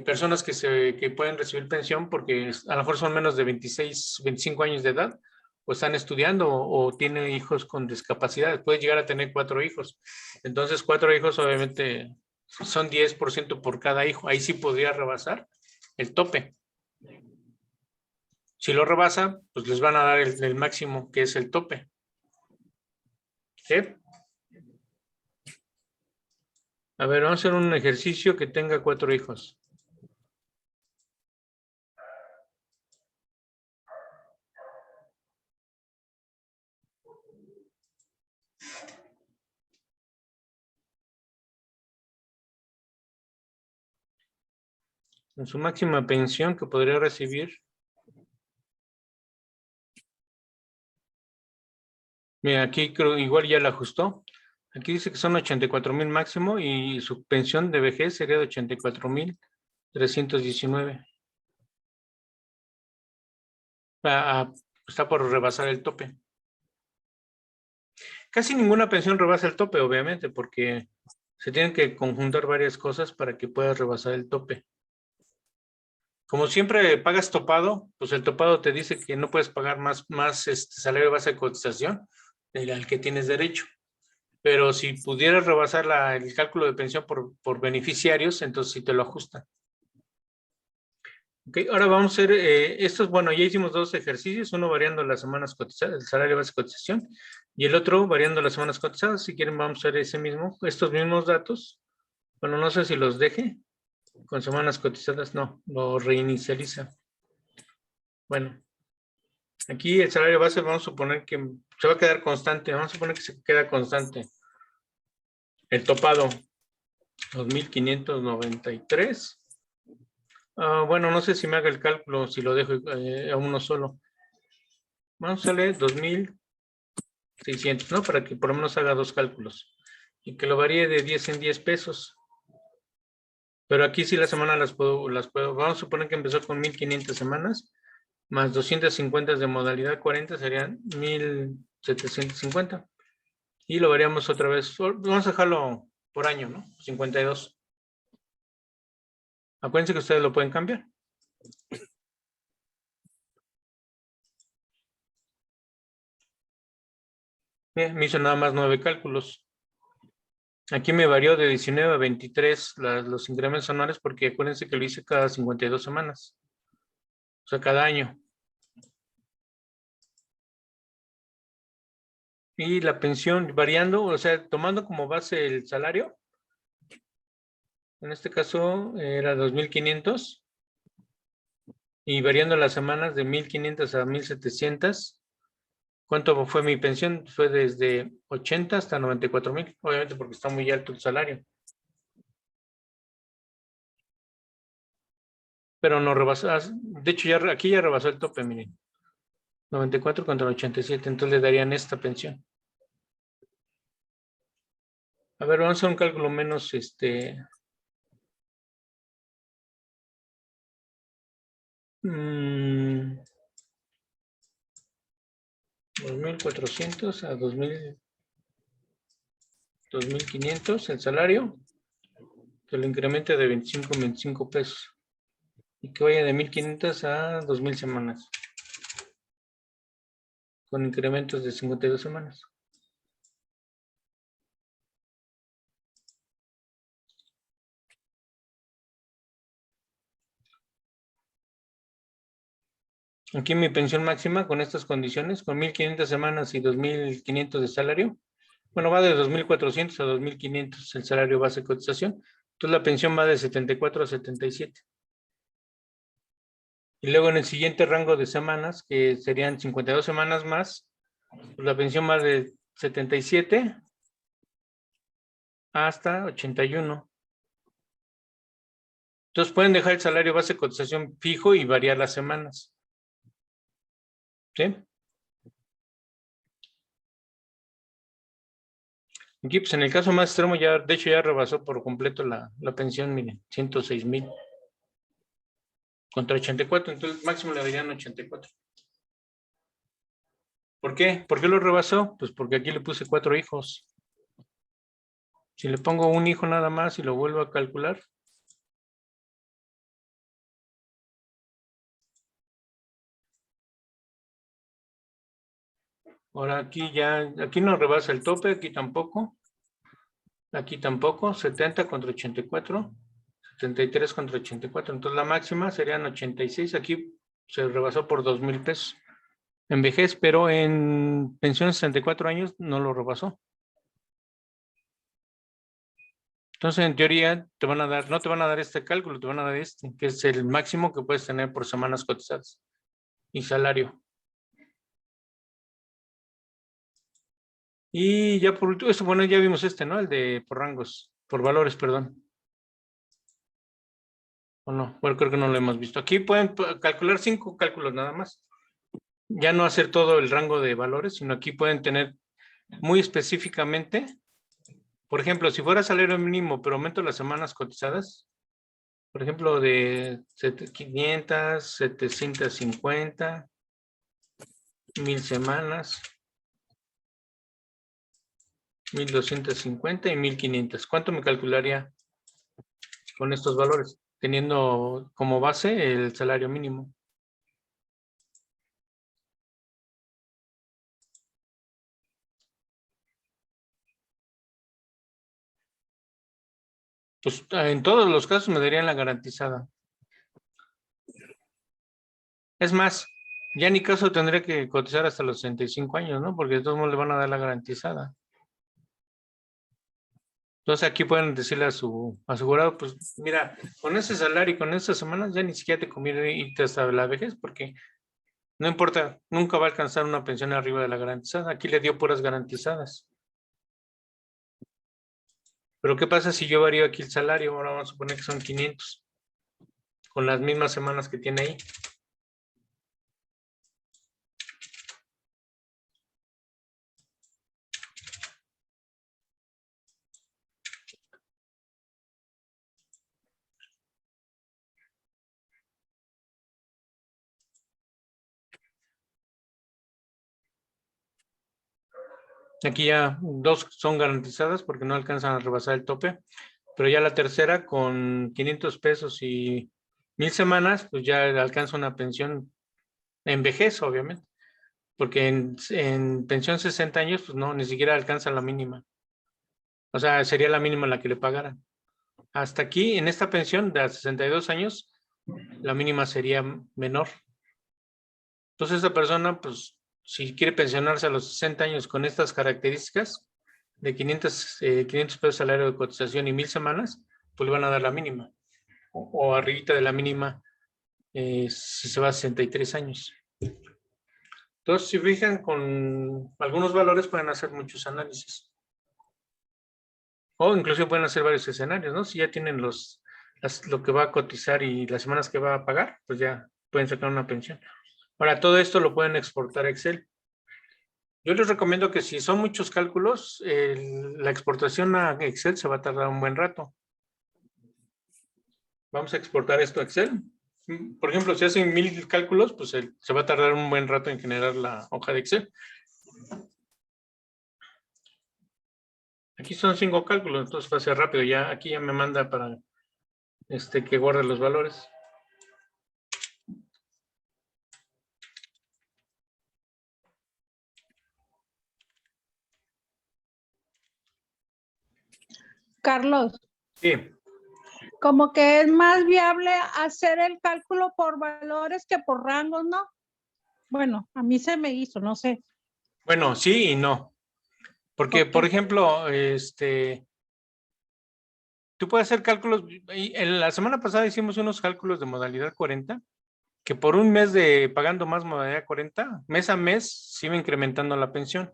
personas que pueden recibir pensión porque a lo mejor son menos de 26, 25 años de edad o están estudiando o tienen hijos con discapacidad. Puede llegar a tener 4 hijos. Entonces, 4 hijos obviamente son 10% por cada hijo. Ahí sí podría rebasar el tope. Si lo rebasa, pues les van a dar el máximo que es el tope. ¿Sí? A ver, vamos a hacer un ejercicio que tenga 4 hijos. en su máxima pensión que podría recibir. Mira, aquí creo igual ya la ajustó. Aquí dice que son 84,000 máximo y su pensión de vejez sería de 84,319. Está por rebasar el tope. Casi ninguna pensión rebasa el tope, obviamente, porque se tienen que conjuntar varias cosas para que puedas rebasar el tope. Como siempre pagas topado, pues el topado te dice que no puedes pagar más salario de base de cotización al que tienes derecho. Pero si pudieras rebasar el cálculo de pensión por beneficiarios, entonces sí te lo ajustan. Ok, ahora vamos a hacer estos, bueno, ya hicimos dos ejercicios, uno variando las semanas cotizadas, el salario de base de cotización, y el otro variando las semanas cotizadas. Si quieren, vamos a hacer estos mismos datos. Bueno, no sé si los deje con semanas cotizadas, no, lo reinicializa. Bueno, aquí el salario base vamos a suponer que se va a quedar constante, vamos a suponer que se queda constante. El topado, 2,593. Bueno, no sé si me haga el cálculo, si lo dejo a uno solo. Vamos a darle 2,600, ¿no? Para que por lo menos haga dos cálculos. Y que lo varíe de 10 en 10 pesos. Pero aquí sí la semana las puedo. Vamos a suponer que empezó con 1,500 semanas, más 250 de modalidad 40 serían 1,750. Y lo variamos otra vez. Vamos a dejarlo por año, ¿no? 52. Acuérdense que ustedes lo pueden cambiar. Me hizo nada más 9 cálculos. Aquí me varió de 19 a 23 los incrementos anuales porque acuérdense que lo hice cada 52 semanas. O sea, cada año. Y la pensión variando, o sea, tomando como base el salario. En este caso era 2,500. Y variando las semanas de 1,500 a 1,700. ¿Cuánto fue mi pensión? Fue desde 80 hasta 94,000. Obviamente porque está muy alto el salario. Pero no rebasó. De hecho, aquí ya rebasó el tope, miren. 94 contra 87. Entonces le darían esta pensión. A ver, vamos a hacer un cálculo menos, 2,400 a 2,500 el salario, que lo incremente de 25 en 25 pesos y que vaya de 1,500 a 2,000 semanas, con incrementos de 52 semanas. Aquí mi pensión máxima con estas condiciones, con 1,500 semanas y 2,500 de salario. Bueno, va de 2,400 a 2,500 el salario base de cotización. Entonces la pensión va de 74 a 77. Y luego en el siguiente rango de semanas, que serían 52 semanas más, pues la pensión va de 77 hasta 81. Entonces pueden dejar el salario base de cotización fijo y variar las semanas. ¿Sí? Aquí, pues en el caso más extremo, ya, de hecho, ya rebasó por completo la pensión, miren, 106,000 contra 84, entonces máximo le darían 84. ¿Por qué? ¿Por qué lo rebasó? Pues porque aquí le puse 4 hijos. Si le pongo un hijo nada más y lo vuelvo a calcular, ahora aquí no rebasa el tope, aquí tampoco, 70 contra 84, 73 contra 84, entonces la máxima serían 86, aquí se rebasó por 2,000 pesos en vejez, pero en pensión de 64 años no lo rebasó. Entonces, en teoría, no te van a dar este cálculo, te van a dar este, que es el máximo que puedes tener por semanas cotizadas y salario. Y ya por último, bueno, ya vimos ¿no? El de por rangos, por valores, perdón. ¿O no? Bueno, creo que no lo hemos visto. Aquí pueden calcular 5 cálculos nada más. Ya no hacer todo el rango de valores, sino aquí pueden tener muy específicamente, por ejemplo, si fuera salario mínimo, pero aumento las semanas cotizadas, por ejemplo, de 500, 750, 1000 semanas, 1250 y 1500. ¿Cuánto me calcularía con estos valores? Teniendo como base el salario mínimo. Pues en todos los casos me darían la garantizada. Es más, ya ni caso tendré que cotizar hasta los 65 años, ¿no? Porque de todos modos le van a dar la garantizada. Entonces aquí pueden decirle a su asegurado, pues mira, con ese salario y con esas semanas ya ni siquiera te conviene irte hasta la vejez porque no importa, nunca va a alcanzar una pensión arriba de la garantizada. Aquí le dio puras garantizadas. Pero ¿qué pasa si yo varío aquí el salario? Ahora vamos a suponer que son 500 con las mismas semanas que tiene ahí. Aquí ya 2 son garantizadas porque no alcanzan a rebasar el tope, pero ya la tercera con 500 pesos y 1000 semanas, pues ya alcanza una pensión en vejez, obviamente, porque en pensión 60 años, pues no, ni siquiera alcanza la mínima. O sea, sería la mínima la que le pagaran. Hasta aquí, en esta pensión de a 62 años, la mínima sería menor. Entonces, esta persona, pues, si quiere pensionarse a los 60 años con estas características, de 500 pesos salario de cotización y 1000 semanas, pues le van a dar la mínima. O arribita de la mínima, si se va a 63 años. Entonces, si fijan, con algunos valores pueden hacer muchos análisis. O incluso pueden hacer varios escenarios, ¿no? Si ya tienen lo que va a cotizar y las semanas que va a pagar, pues ya pueden sacar una pensión. Ahora, todo esto lo pueden exportar a Excel. Yo les recomiendo que si son muchos cálculos, la exportación a Excel se va a tardar un buen rato. Vamos a exportar esto a Excel. Por ejemplo, si hacen 1000 cálculos, pues se va a tardar un buen rato en generar la hoja de Excel. Aquí son 5 cálculos, entonces va a ser rápido. Ya, aquí ya me manda para que guarde los valores.
Carlos,
Sí.
como que es más viable hacer el cálculo por valores que por rangos, ¿no? Bueno, a mí se me hizo, no sé.
Bueno, sí y no. Porque, por ejemplo, tú puedes hacer cálculos. En la semana pasada hicimos unos cálculos de modalidad 40, que por un mes de pagando más modalidad 40, mes a mes, se iba incrementando la pensión.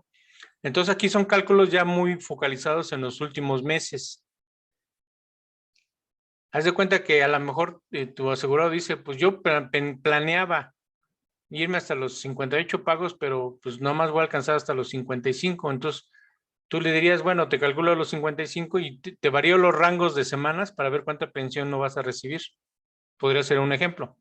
Entonces aquí son cálculos ya muy focalizados en los últimos meses. Haz de cuenta que a lo mejor tu asegurado dice, pues yo planeaba irme hasta los 58 pagos, pero pues nomás voy a alcanzar hasta los 55. Entonces tú le dirías, bueno, te calculo los 55 y te varío los rangos de semanas para ver cuánta pensión no vas a recibir. Podría ser un ejemplo.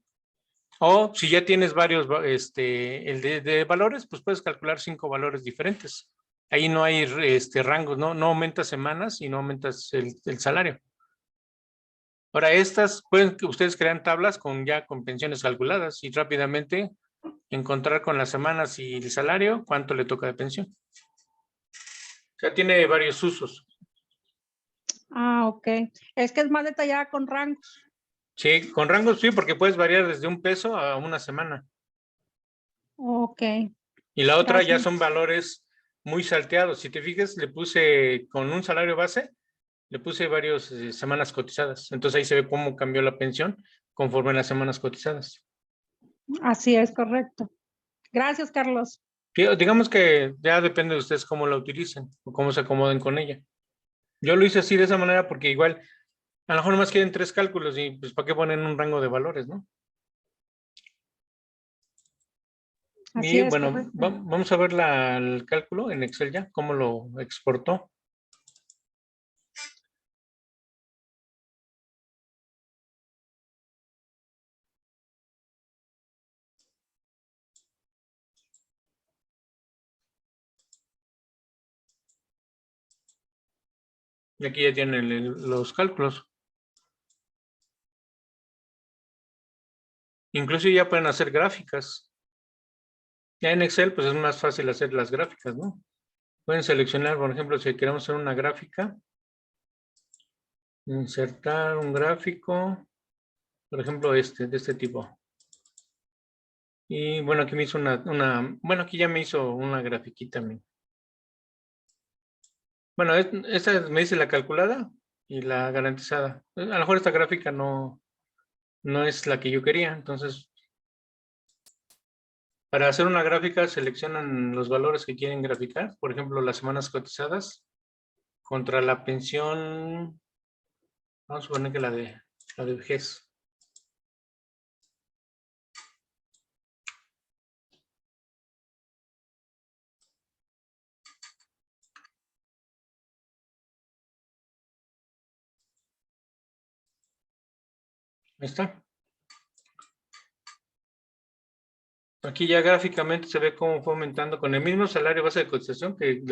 O si ya tienes varios, el de valores, pues puedes calcular 5 valores diferentes. Ahí no hay rangos, no aumentas semanas y no aumentas el salario. Ahora, ustedes crean tablas con pensiones calculadas y rápidamente encontrar con las semanas y el salario cuánto le toca de pensión. O sea, tiene varios usos.
Ah, ok. Es que es más detallada con rangos.
Sí, con rangos sí, porque puedes variar desde un peso a una semana.
Ok.
Y la otra ya
Gracias.
son valores muy salteados. Si te fijas, le puse con un salario base, le puse varias semanas cotizadas. Entonces ahí se ve cómo cambió la pensión conforme las semanas cotizadas.
Así es, correcto. Gracias, Carlos.
Digamos que ya depende de ustedes cómo la utilicen o cómo se acomoden con ella. Yo lo hice así de esa manera porque igual A lo mejor nomás quieren 3 cálculos y pues ¿para qué ponen un rango de valores, no?
Así
Y
es,
bueno,
correcto.
vamos a ver el cálculo en Excel ya, cómo lo exportó. Y aquí ya tienen los cálculos. Incluso ya pueden hacer gráficas. Ya en Excel pues es más fácil hacer las gráficas, ¿no? Pueden seleccionar, por ejemplo, si queremos hacer una gráfica, insertar un gráfico, por ejemplo, de este tipo. Y bueno, aquí me hizo bueno, aquí ya me hizo una grafiquita. Bueno, esta me dice la calculada y la garantizada. A lo mejor esta gráfica no es la que yo quería. Entonces, para hacer una gráfica, seleccionan los valores que quieren graficar. Por ejemplo, las semanas cotizadas contra la pensión. Vamos a suponer que la de vejez. Ahí está. Aquí ya gráficamente se ve cómo fue aumentando con el mismo salario base de cotización que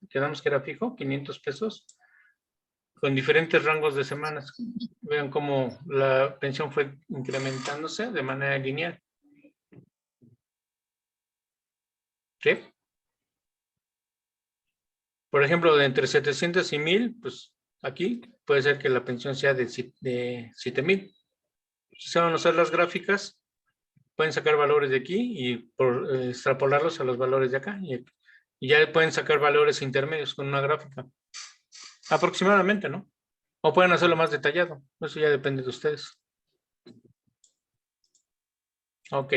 quedamos que era fijo, 500 pesos, con diferentes rangos de semanas. Vean cómo la pensión fue incrementándose de manera lineal. ¿Sí? Por ejemplo, de entre 700 y 1000, pues aquí puede ser que la pensión sea de 7000. Si saben usar las gráficas, pueden sacar valores de aquí y extrapolarlos a los valores de acá. Y ya pueden sacar valores intermedios con una gráfica. Aproximadamente, ¿no? O pueden hacerlo más detallado. Eso ya depende de ustedes. Ok.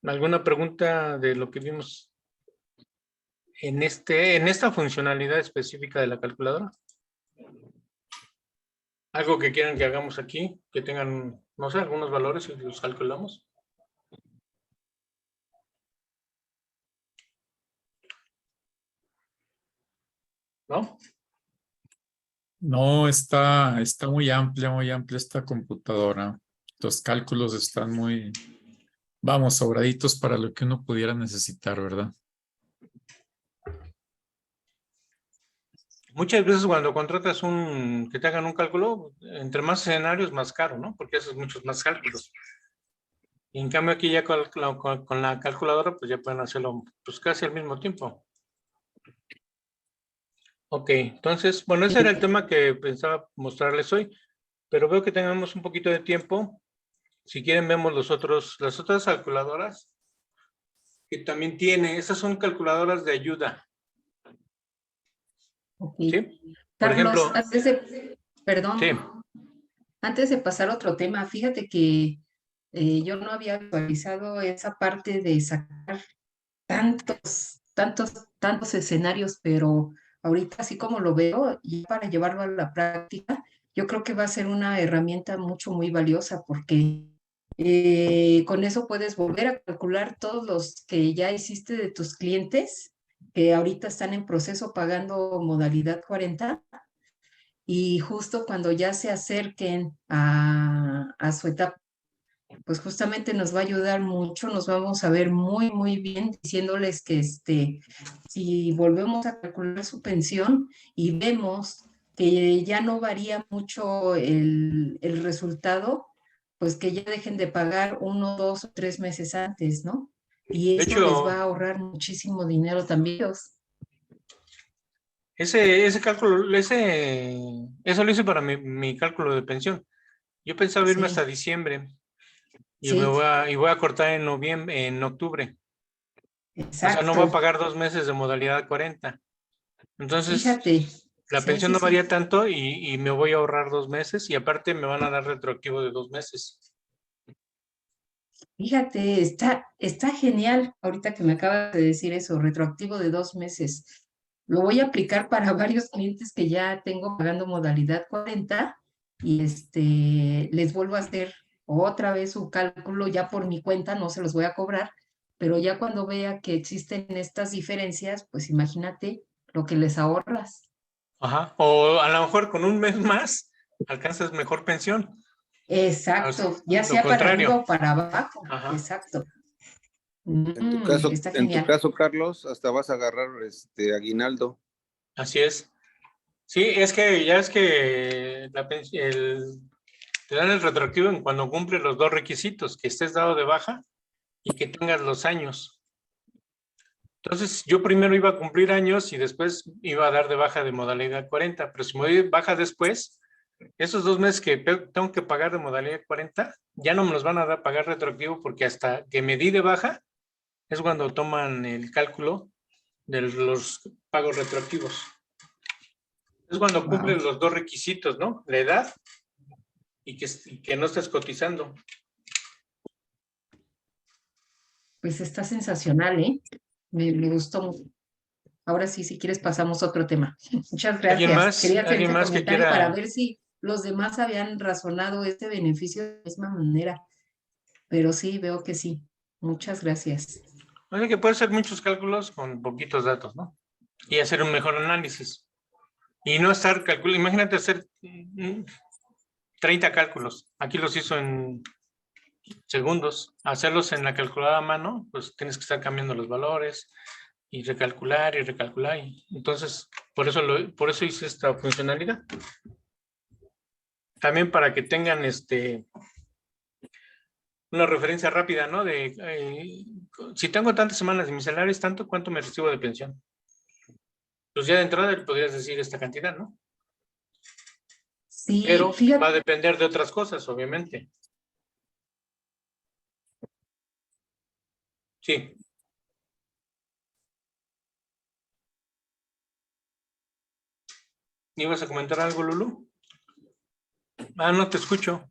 ¿Alguna pregunta de lo que vimos en esta funcionalidad específica de la calculadora? ¿Algo que quieran que hagamos aquí? Que tengan, no sé, algunos valores y los calculamos. ¿No?
No, está muy amplia esta computadora. Los cálculos están vamos, sobraditos para lo que uno pudiera necesitar, ¿verdad?
Muchas veces cuando contratas que te hagan un cálculo, entre más escenarios, más caro, ¿no? Porque haces muchos más cálculos. Y en cambio aquí ya con la calculadora, pues ya pueden hacerlo pues casi al mismo tiempo. Ok, entonces, bueno, ese era el tema que pensaba mostrarles hoy, pero veo que tenemos un poquito de tiempo. Si quieren, vemos las otras calculadoras que también tiene. Estas son calculadoras de ayuda.
Ok.
¿Sí? Por
Carlos,
ejemplo,
perdón,
sí.
antes de pasar a otro tema, fíjate que yo no había actualizado esa parte de sacar tantos escenarios, pero ahorita así como lo veo, y para llevarlo a la práctica, yo creo que va a ser una herramienta muy valiosa porque con eso puedes volver a calcular todos los que ya hiciste de tus clientes que ahorita están en proceso pagando modalidad 40 y justo cuando ya se acerquen a su etapa, pues justamente nos va a ayudar mucho, nos vamos a ver muy bien diciéndoles que si volvemos a calcular su pensión y vemos que ya no varía mucho el resultado, pues que ya dejen de pagar 1, 2 o 3 meses antes, ¿no? Y
De
eso les va
hecho,
a ahorrar muchísimo dinero también.
ese cálculo, eso lo hice para mi cálculo de pensión. Yo pensaba irme hasta
Sí,
diciembre y
sí,
voy a cortar en octubre. O sea, no voy a
exacto.
pagar 2 meses de modalidad 40. Entonces,
Fíjate,
la
sí,
pensión
sí,
no varía
sí.
tanto y me voy a ahorrar 2 meses y aparte me van a dar retroactivo de 2 meses.
Fíjate, está genial ahorita que me acabas de decir eso, retroactivo de 2 meses. Lo voy a aplicar para varios clientes que ya tengo pagando modalidad 40 y les vuelvo a hacer otra vez su cálculo ya por mi cuenta, no se los voy a cobrar, pero ya cuando vea que existen estas diferencias, pues imagínate lo que les ahorras.
Ajá. O a lo mejor con un mes más alcanzas mejor pensión.
Exacto, ya
Lo
sea para arriba
contrario.
o para abajo.
Ajá.
Exacto. Está
En tu
genial.
caso, Carlos, hasta vas a agarrar aguinaldo.
Así es. Sí, es que ya es que te dan el retroactivo en cuando cumple los dos requisitos, que estés dado de baja y que tengas los años. Entonces, yo primero iba a cumplir años y después iba a dar de baja de modalidad 40, pero si me doy de baja después, esos 2 meses que tengo que pagar de modalidad 40, ya no me los van a dar pagar retroactivo porque hasta que me di de baja es cuando toman el cálculo de los pagos retroactivos. Es cuando
Wow.
cumplen los dos requisitos, ¿no? La edad y que no estés cotizando.
Pues está sensacional, ¿eh? Me gustó mucho. Ahora sí, si quieres pasamos a otro tema. Muchas gracias. Quería hacer
¿Alguien
ese
más que
comentario para
quiera?
ver si los demás habían razonado este beneficio de la misma manera. Pero sí, veo que sí. Muchas gracias.
Oye, que puede hacer muchos cálculos con poquitos datos, ¿no? Y hacer un mejor análisis. Y no estar calculando, imagínate hacer 30 cálculos. Aquí los hizo en segundos. Hacerlos en la calculadora a mano, pues tienes que estar cambiando los valores y recalcular y recalcular. Entonces, por eso hice esta funcionalidad. También para que tengan una referencia rápida, ¿no? Si tengo tantas semanas y mi salario es tanto, ¿cuánto me recibo de pensión? Pues ya de entrada le podrías decir esta cantidad, ¿no?
Sí,
Pero va a
fíjate,
depender de otras cosas, obviamente. Sí. ¿Ibas a comentar algo, Lulu? Ah, no te escucho.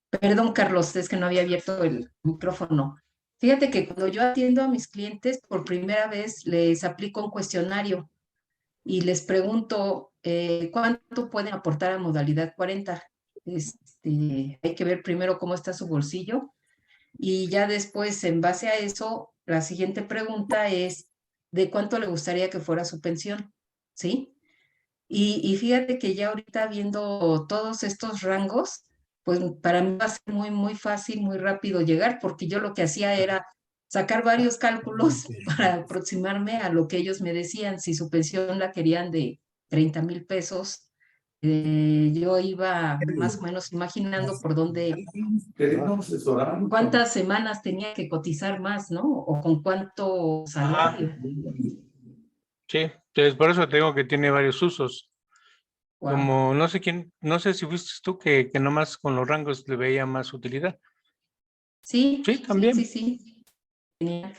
perdón, Carlos, es que no había abierto el micrófono. Fíjate que cuando yo atiendo a mis clientes, por primera vez les aplico un cuestionario y les pregunto cuánto pueden aportar a modalidad 40. Hay que ver primero cómo está su bolsillo y ya después, en base a eso, la siguiente pregunta es de cuánto le gustaría que fuera su pensión, ¿sí? Y fíjate que ya ahorita viendo todos estos rangos, pues para mí va a ser muy, muy fácil, muy rápido llegar, porque yo lo que hacía era sacar varios cálculos para aproximarme a lo que ellos me decían. Si su pensión la querían de 30,000 pesos, yo iba más o menos imaginando por dónde, cuántas semanas tenía que cotizar más, ¿no? O con cuánto
Ajá.
salario.
Sí, entonces por eso te digo que tiene varios usos.
Wow.
Como no sé quién, no sé si fuiste tú que nomás con los rangos le veía más utilidad.
Sí,
Sí, también.
sí. Genial.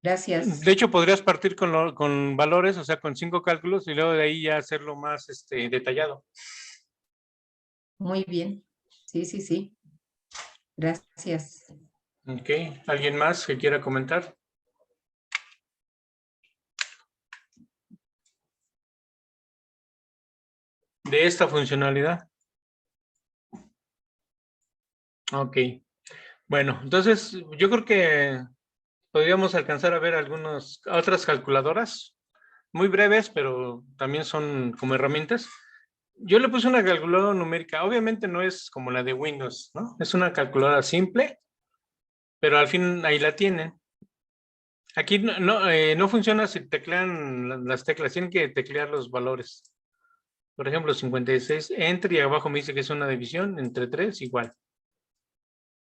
Gracias.
De hecho, podrías partir con valores, o sea, con 5 cálculos y luego de ahí ya hacerlo más detallado.
Muy bien. Sí. Gracias.
Ok, ¿alguien más que quiera comentar? De esta funcionalidad. Ok. Bueno, entonces yo creo que podríamos alcanzar a ver otras calculadoras muy breves, pero también son como herramientas. Yo le puse una calculadora numérica. Obviamente no es como la de Windows, ¿no? Es una calculadora simple, pero al fin ahí la tienen. Aquí no funciona si teclean las teclas, tienen que teclear los valores. Por ejemplo, 56, entre y abajo me dice que es una división entre 3, igual.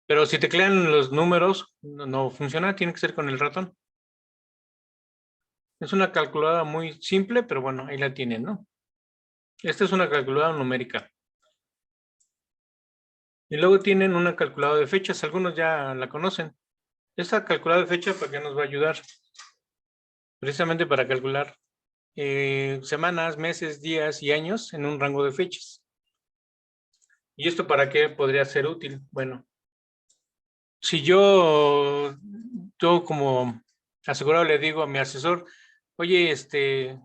Pero si teclean los números, no funciona, tiene que ser con el ratón. Es una calculadora muy simple, pero bueno, ahí la tienen, ¿no? Esta es una calculadora numérica. Y luego tienen una calculadora de fechas, algunos ya la conocen. Esta calculadora de fechas, ¿para qué nos va a ayudar? Precisamente para calcular semanas, meses, días y años en un rango de fechas. ¿Y esto para qué podría ser útil? Bueno, si yo como asegurado le digo a mi asesor, oye,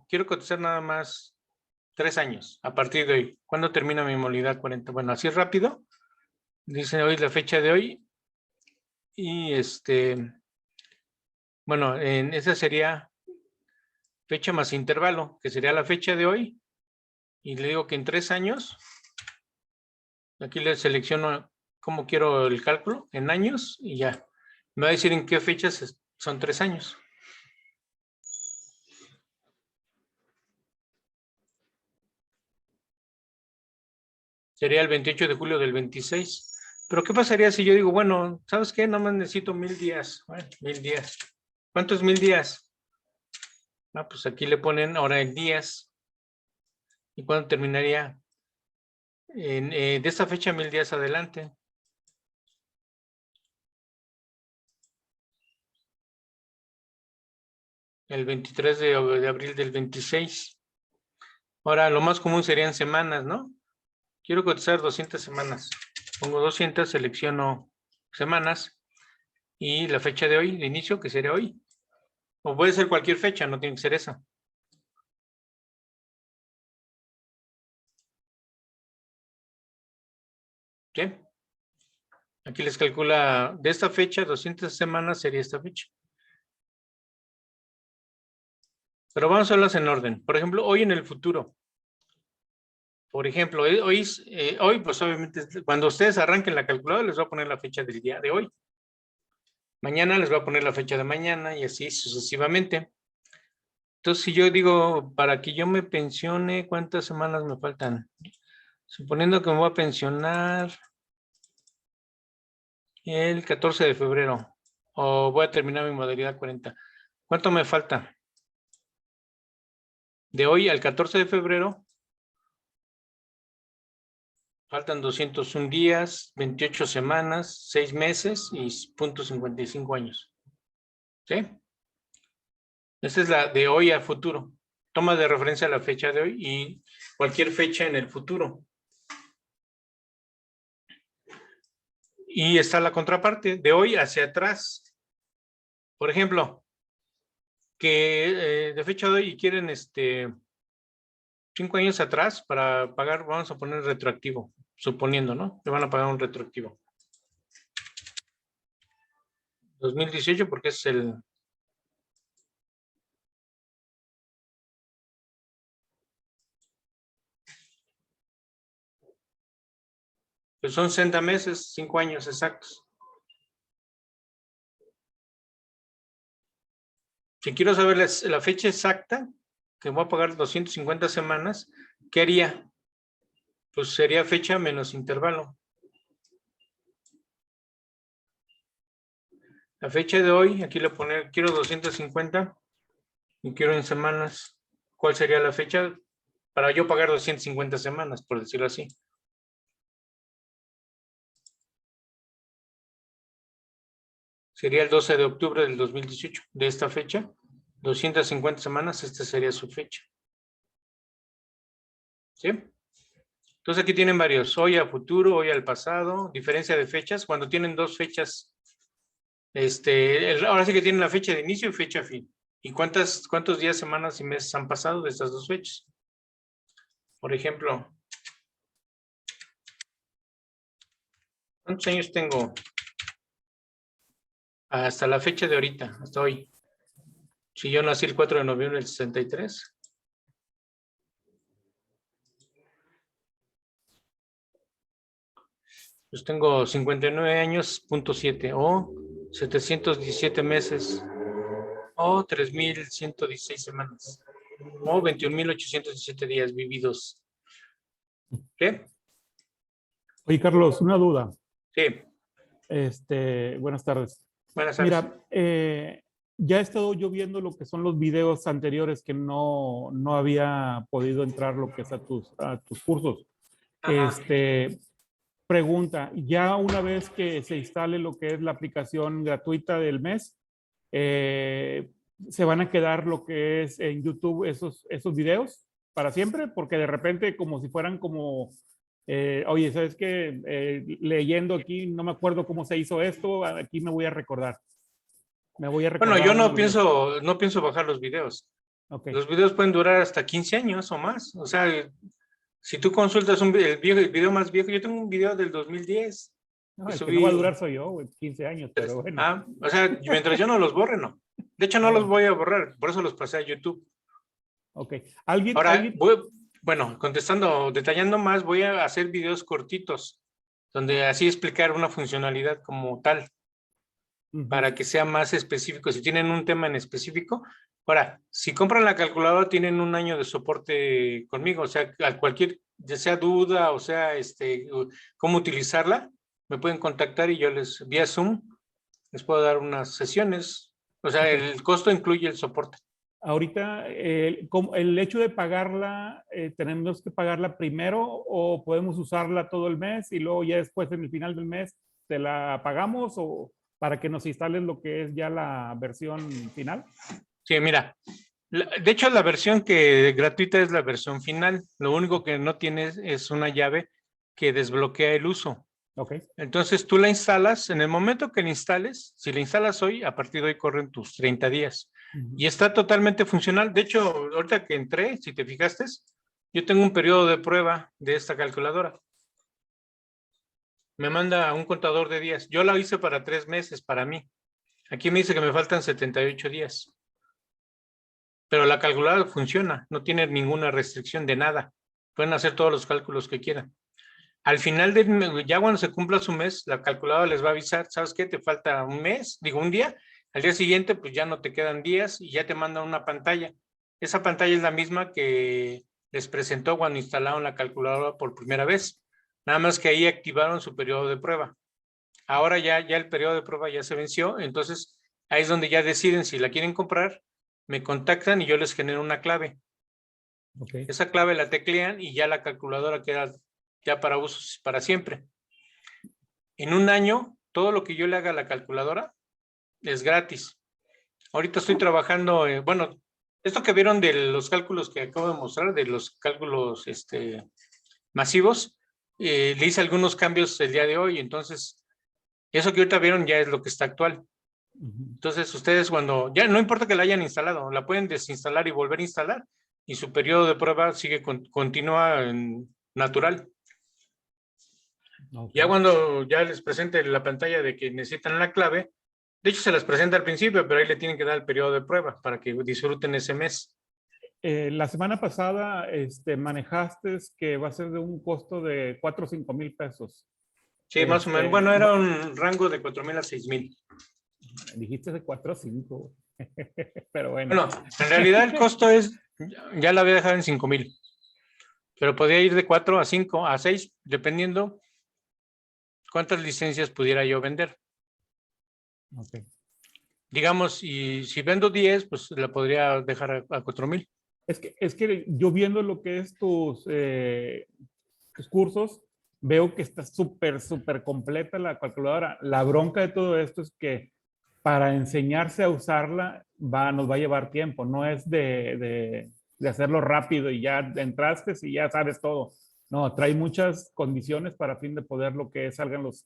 quiero cotizar nada más 3 años, a partir de hoy. ¿Cuándo termina mi modalidad 40? Bueno, así rápido. Dice hoy la fecha de hoy. Y bueno, esa sería fecha más intervalo, que sería la fecha de hoy. Y le digo que en 3 años, aquí le selecciono cómo quiero el cálculo, en años, y ya. Me va a decir en qué fechas son 3 años. Sería el 28 de julio del 26. Pero ¿qué pasaría si yo digo, bueno, ¿sabes qué? Nada más necesito 1000 días. Bueno, 1000 días. ¿Cuánto es 1000 días? Ah, pues aquí le ponen ahora en días. ¿Y cuándo terminaría? De esta fecha 1000 días adelante. El 23 de abril del 26. Ahora, lo más común serían semanas, ¿no? Quiero cotizar 200 semanas. Pongo 200, selecciono semanas y la fecha de hoy, de inicio, que sería hoy. O puede ser cualquier fecha, no tiene que ser esa. ¿Sí? Aquí les calcula de esta fecha, 200 semanas sería esta fecha. Pero vamos a hablarlas en orden. Por ejemplo, hoy en el futuro. Por ejemplo, hoy pues obviamente, cuando ustedes arranquen la calculadora, les voy a poner la fecha del día de hoy. Mañana les voy a poner la fecha de mañana y así sucesivamente. Entonces, si yo digo, para que yo me pensione, ¿cuántas semanas me faltan? Suponiendo que me voy a pensionar el 14 de febrero o voy a terminar mi modalidad 40. ¿Cuánto me falta? De hoy al 14 de febrero faltan 201 días, 28 semanas, 6 meses y .55 años. ¿Sí? Esta es la de hoy a futuro. Toma de referencia la fecha de hoy y cualquier fecha en el futuro. Y está la contraparte, de hoy hacia atrás. Por ejemplo, que de fecha de hoy quieren 5 años atrás para pagar, vamos a poner retroactivo, suponiendo, ¿no? Que van a pagar un retroactivo. 2018 porque es el... Pues son 60 meses, 5 años exactos. Si quiero saber la fecha exacta, que voy a pagar 250 semanas, ¿qué haría? Pues sería fecha menos intervalo. La fecha de hoy, aquí le poner, quiero 250 y quiero en semanas. ¿Cuál sería la fecha para yo pagar 250 semanas, por decirlo así? Sería el 12 de octubre del 2018. De esta fecha, 250 semanas, esta sería su fecha. ¿Sí? Entonces aquí tienen varios, hoy a futuro, hoy al pasado, diferencia de fechas, cuando tienen dos fechas, ahora sí que tienen la fecha de inicio y fecha fin. ¿Y cuántos días, semanas y meses han pasado de estas dos fechas? Por ejemplo, ¿cuántos años tengo? Hasta la fecha de ahorita, hasta hoy. Si yo nací el 4 de noviembre del 63. Pues tengo 59 años, .7, o 717 meses, o 3,116 semanas, o 21,817 días vividos. ¿Qué?
Oye, Carlos, una duda.
Sí,
Buenas tardes.
buenas tardes.
Mira, ya he estado yo viendo lo que son los videos anteriores que no había podido entrar lo que es a tus cursos.
Ajá.
Pregunta, ya una vez que se instale lo que es la aplicación gratuita del mes, ¿se van a quedar lo que es en YouTube esos videos para siempre? Porque de repente como si fueran como, oye, ¿sabes qué? Leyendo aquí, no me acuerdo cómo se hizo esto, aquí me voy a recordar.
Bueno, yo no pienso bajar los videos.
Ok.
Los videos pueden durar hasta 15 años o más. O sea, si tú consultas el video más viejo, yo tengo un video del 2010.
No,
y
el que no va a
subí
durar soy yo, güey, 15 años, pero bueno.
o sea, mientras yo no los borre, no. De hecho, no
Ah,
los
bueno.
voy a borrar, por eso los pasé a YouTube.
Ok. ¿Alguien?
Ahora, bueno, contestando, detallando más, voy a hacer videos cortitos, donde así explicar una funcionalidad como tal,
Ujú.
para que sea más específico. Si tienen un tema en específico, ahora, si compran la calculadora, tienen un año de soporte conmigo, o sea, a cualquier, ya sea duda, o sea, cómo utilizarla, me pueden contactar y yo les, vía Zoom, les puedo dar unas sesiones. O sea,
Ok.
el costo incluye el soporte.
Ahorita, el hecho de pagarla, ¿tenemos que pagarla primero o podemos usarla todo el mes y luego ya después en el final del mes te la pagamos o para que nos instales lo que es ya la versión final?
Sí, mira, de hecho la versión que gratuita es la versión final. Lo único que no tienes es una llave que desbloquea el uso.
Ok.
Entonces tú la instalas, en el momento que la instales, si la instalas hoy, a partir de hoy corren tus 30 días.
Ujú.
Y está totalmente funcional. De hecho, ahorita que entré, si te fijaste, yo tengo un periodo de prueba de esta calculadora. Me manda un contador de días. Yo la hice para 3 meses, para mí. Aquí me dice que me faltan 78 días. Pero la calculadora funciona, no tiene ninguna restricción de nada. Pueden hacer todos los cálculos que quieran. Al final de ya cuando se cumpla su mes, la calculadora les va a avisar, ¿sabes qué? Te falta un mes, digo un día. Al día siguiente, pues ya no te quedan días y ya te manda una pantalla. Esa pantalla es la misma que les presentó cuando instalaron la calculadora por primera vez. Nada más que ahí activaron su periodo de prueba. Ahora ya el periodo de prueba ya se venció, entonces ahí es donde ya deciden si la quieren comprar, me contactan y yo les genero una clave.
Ok.
Esa clave la teclean y ya la calculadora queda ya para usos para siempre. En un año, todo lo que yo le haga a la calculadora es gratis. Ahorita estoy trabajando, bueno, esto que vieron de los cálculos que acabo de mostrar, de los cálculos masivos, le hice algunos cambios el día de hoy, entonces eso que ahorita vieron ya es lo que está actual.
Ujú.
Entonces ustedes cuando, ya no importa que la hayan instalado, la pueden desinstalar y volver a instalar y su periodo de prueba sigue continúa en natural.
Ok.
Ya cuando ya les presente la pantalla de que necesitan la clave, de hecho se las presenta al principio, pero ahí le tienen que dar el periodo de prueba para que disfruten ese mes.
La semana pasada manejaste que va a ser de un costo de 4 o 5 mil pesos.
Sí, más o menos. Bueno, era un rango de 4,000 a 6,000.
Dijiste de 4 a 5. Pero bueno.
Bueno, en realidad el costo es, ya la voy a dejar en 5,000, pero podría ir de 4 a 5 a 6, dependiendo cuántas licencias pudiera yo vender.
Ok.
Digamos, y si vendo 10, pues la podría dejar a 4,000.
Es que yo viendo lo que es tus cursos, veo que está súper completa la calculadora. La bronca de todo esto es que para enseñarse a usarla nos va a llevar tiempo, no es de hacerlo rápido y ya entraste y ya sabes todo. No, trae muchas condiciones para fin de poder lo que salgan los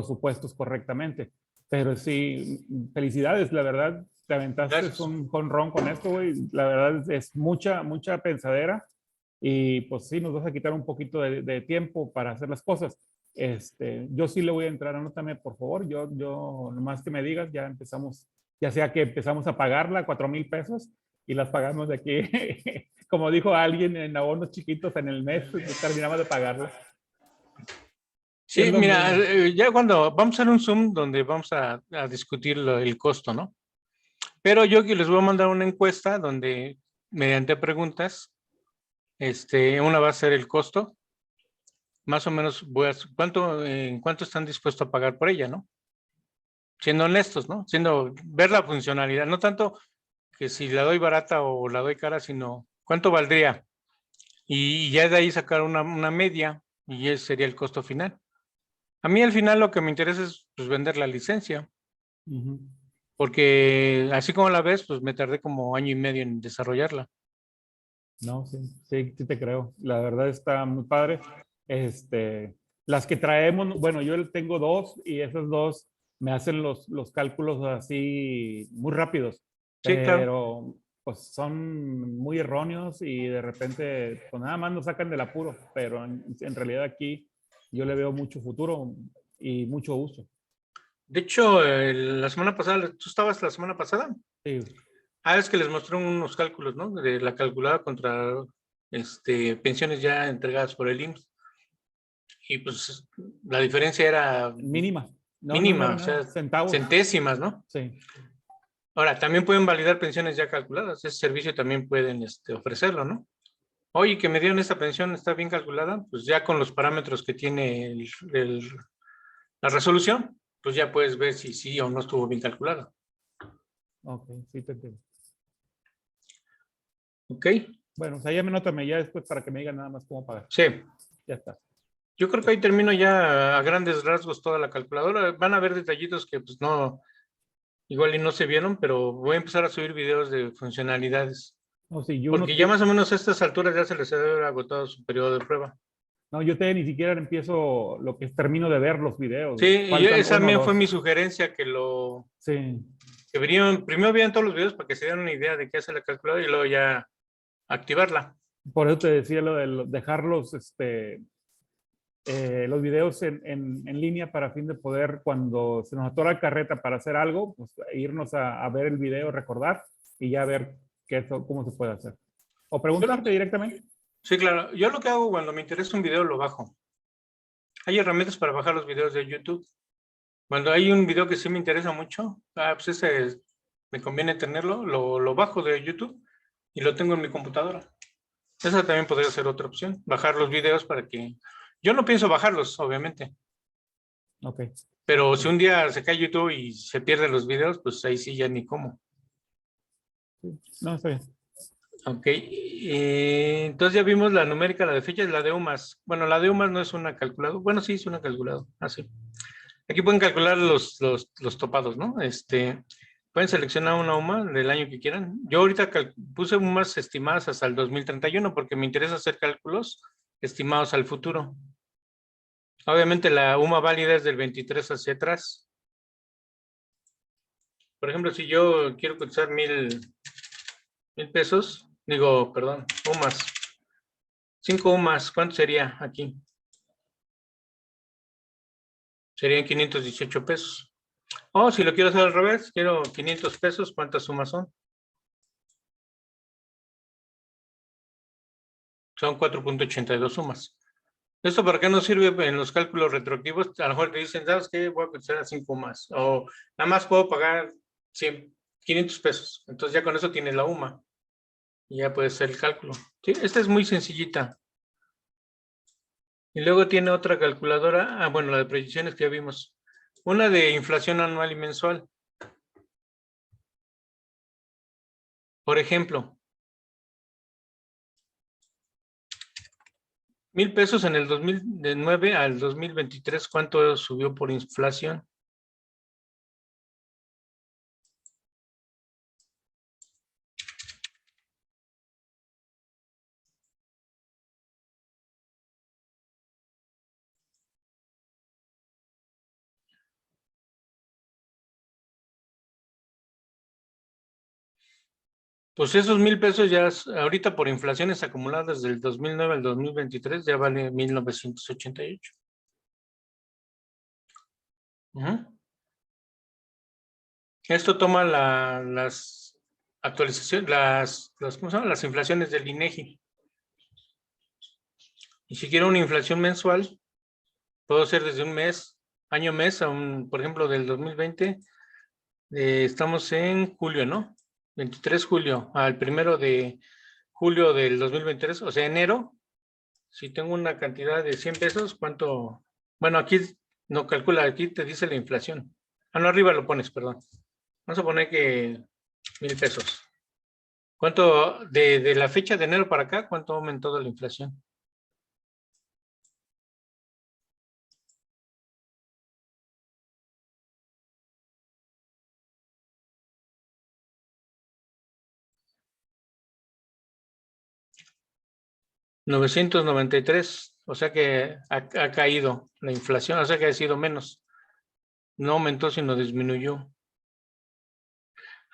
supuestos correctamente. Pero sí, felicidades, la verdad, te aventaste
Gracias.
un jonrón con esto, güey. La verdad es mucha pensadera y pues sí, nos vas a quitar un poquito de tiempo para hacer las cosas. Yo sí le voy a entrar, anótame por favor, yo nomás que me digas, ya empezamos, ya sea que empezamos a pagarla 4 mil pesos y las pagamos de aquí, como dijo alguien, en abonos chiquitos en el mes, pues, terminamos de pagarla.
Sí,
Es lo
mira,
mismo.
ya cuando vamos a hacer un Zoom donde vamos a discutir el costo, ¿no? Pero yo les voy a mandar una encuesta donde mediante preguntas, una va a ser el costo, más o menos en cuánto están dispuestos a pagar por ella, ¿no? Siendo honestos, ¿no? Ver la funcionalidad, no tanto que si la doy barata o la doy cara, sino cuánto valdría. Y ya de ahí sacar una media y ese sería el costo final. A mí al final lo que me interesa es pues, vender la licencia,
Ujú.
porque así como la ves, pues me tardé como año y medio en desarrollarla.
No, sí te creo. La verdad está muy padre. Las que traemos, bueno, yo tengo dos y esas dos me hacen los cálculos así muy rápidos,
Sí, claro.
pero pues son muy erróneos y de repente pues nada más nos sacan del apuro, pero en realidad aquí yo le veo mucho futuro y mucho uso.
De hecho, la semana pasada, ¿tú estabas la semana pasada?
Sí,
Es que les mostré unos cálculos, ¿no? De la calculada contra pensiones ya entregadas por el IMSS. Y pues la diferencia era
mínima. No
mínima,
era
o sea,
nada, centavos.
centésimas, ¿no?
Sí,
Ahora, también pueden validar pensiones ya calculadas. Ese servicio también pueden ofrecerlo, ¿no? Oye, que me dieron esta pensión, está bien calculada, pues ya con los parámetros que tiene la resolución, pues ya puedes ver si sí o no estuvo bien calculada.
ok, sí te entiendo.
¿Ok?
Bueno, o sea, ya me nótame ya después para que me digan nada más cómo pagar.
Sí.
Ya está.
Yo creo que ahí termino ya a grandes rasgos toda la calculadora. Van a haber detallitos que pues no, igual y no se vieron, pero voy a empezar a subir videos de funcionalidades.
No, sí, yo
Porque ya más o menos a estas alturas ya se les debe haber agotado su periodo de prueba.
no, yo todavía ni siquiera empiezo lo que termino de ver los videos.
Sí, y
Faltan
esa
uno o
también fue
dos.
mi sugerencia, que
Sí,
primero vean todos los videos para que se den una idea de qué hace la calculadora y luego ya activarla.
por eso te decía lo de dejar los videos en línea para fin de poder, cuando se nos atora la carreta para hacer algo, pues irnos a ver el video, recordar y ya ver cómo se puede hacer. O preguntarte directamente.
Sí, claro. Yo lo que hago cuando me interesa un video lo bajo. Hay herramientas para bajar los videos de YouTube. Cuando hay un video que sí me interesa mucho, pues ese me conviene tenerlo, lo bajo de YouTube y lo tengo en mi computadora. Esa también podría ser otra opción, bajar los videos para que... Yo no pienso bajarlos, obviamente,
Ok.
pero si un día se cae YouTube y se pierden los videos, pues ahí sí ya ni cómo.
No, está bien.
Ok, entonces ya vimos la numérica, la de fechas, la de UMAS. Bueno, la de UMAS no es una calculadora. Bueno, sí, es una calculadora. Así. Aquí pueden calcular los topados, ¿no? Pueden seleccionar una UMA del año que quieran. Yo ahorita puse UMAS estimadas hasta el 2031 porque me interesa hacer cálculos estimados al futuro. Obviamente la UMA válida es del 23 hacia atrás. Por ejemplo, si yo quiero cotizar 1,000 pesos, digo, perdón, UMAS. 5 UMAS, ¿cuánto sería aquí? Serían 518 pesos. O si lo quiero hacer al revés, quiero 500 pesos, ¿cuántas sumas son? Son 4.82 sumas. ¿Esto para qué nos sirve en los cálculos retroactivos? A lo mejor te dicen, ¿sabes qué? Voy a cotizar a 5 UMAS. O nada más puedo pagar 500 pesos. Entonces ya con eso tienes la UMA. Y ya puede ser el cálculo. ¿Sí? Esta es muy sencillita. Y luego tiene otra calculadora. Bueno, la de proyecciones que ya vimos. Una de inflación anual y mensual. Por ejemplo, 1,000 pesos en el 2009 al 2023, ¿cuánto subió por inflación? Pues esos 1,000 pesos ya ahorita por inflaciones acumuladas del 2009 al 2023 ya vale 1,988. Esto toma las actualizaciones, ¿cómo se llama? Las inflaciones del INEGI. Y si quiero una inflación mensual, puedo hacer desde un mes, año-mes, por ejemplo, del 2020, estamos en julio, ¿no? 23 de julio al 1 de julio del 2023, o sea, enero. Si tengo una cantidad de 100 pesos, ¿cuánto? Bueno, aquí no calcula, aquí te dice la inflación. No, arriba lo pones, perdón. Vamos a poner que 1,000 pesos. ¿Cuánto, de la fecha de enero para acá, cuánto ha aumentado la inflación? $993, o sea que ha caído la inflación, o sea que ha sido menos. No aumentó, sino disminuyó.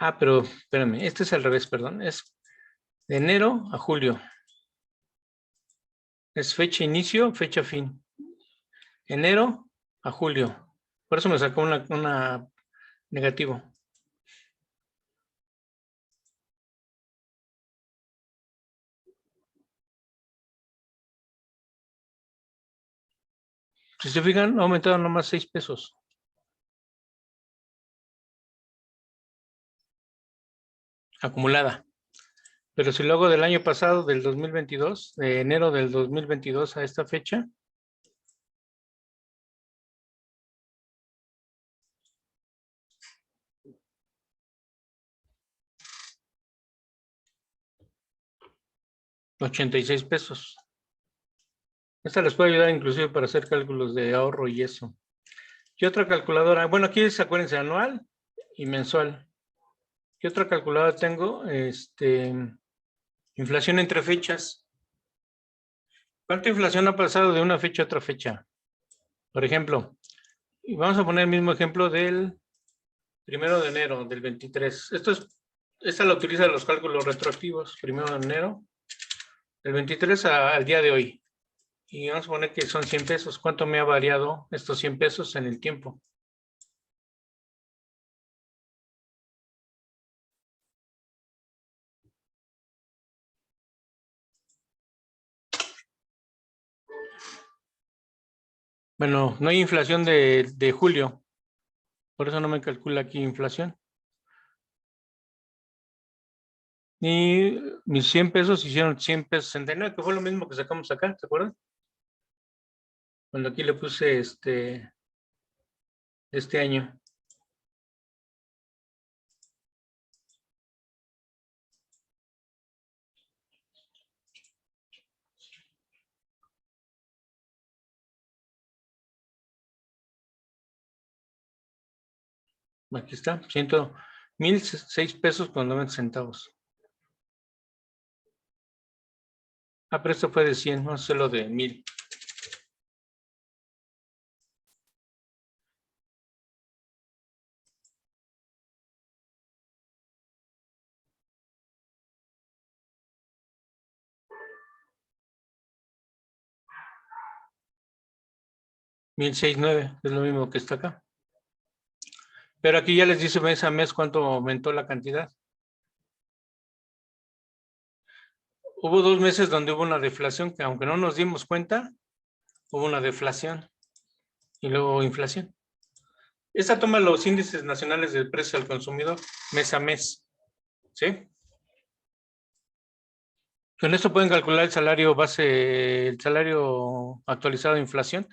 Ah, pero espérame, este es al revés, perdón. Es de enero a julio. Es fecha inicio, fecha fin. Enero a julio. Por eso me sacó una negativo. Si se fijan, ha aumentado nomás 6 pesos. Acumulada. Pero si lo hago del año pasado, del 2022, de enero del 2022 a esta fecha, $86. Esta les puede ayudar inclusive para hacer cálculos de ahorro y eso. ¿Qué otra calculadora? Bueno, aquí es, acuérdense, anual y mensual. ¿Qué otra calculadora tengo? Inflación entre fechas. ¿Cuánta inflación ha pasado de una fecha a otra fecha? Por ejemplo, y vamos a poner el mismo ejemplo del 1 de enero del 23. Esta la utiliza los cálculos retroactivos, 1 de enero del 23 al día de hoy. Y vamos a poner que son 100 pesos. ¿Cuánto me ha variado estos 100 pesos en el tiempo? Bueno, no hay inflación de julio. Por eso no me calcula aquí inflación. Y mis 100 pesos hicieron 100 pesos 69, que fue lo mismo que sacamos acá, ¿se acuerdan? Cuando aquí le puse este año. Aquí está, 1,006 pesos con 90 centavos. Ah, pero esto fue de 100, no sé lo de 1,000. $1,069, es lo mismo que está acá. Pero aquí ya les dice mes a mes cuánto aumentó la cantidad. Hubo 2 meses donde hubo una deflación, que aunque no nos dimos cuenta, hubo una deflación y luego inflación. Esta toma los índices nacionales del precio al consumidor mes a mes. ¿Sí? Con esto pueden calcular el salario base, el salario actualizado de inflación.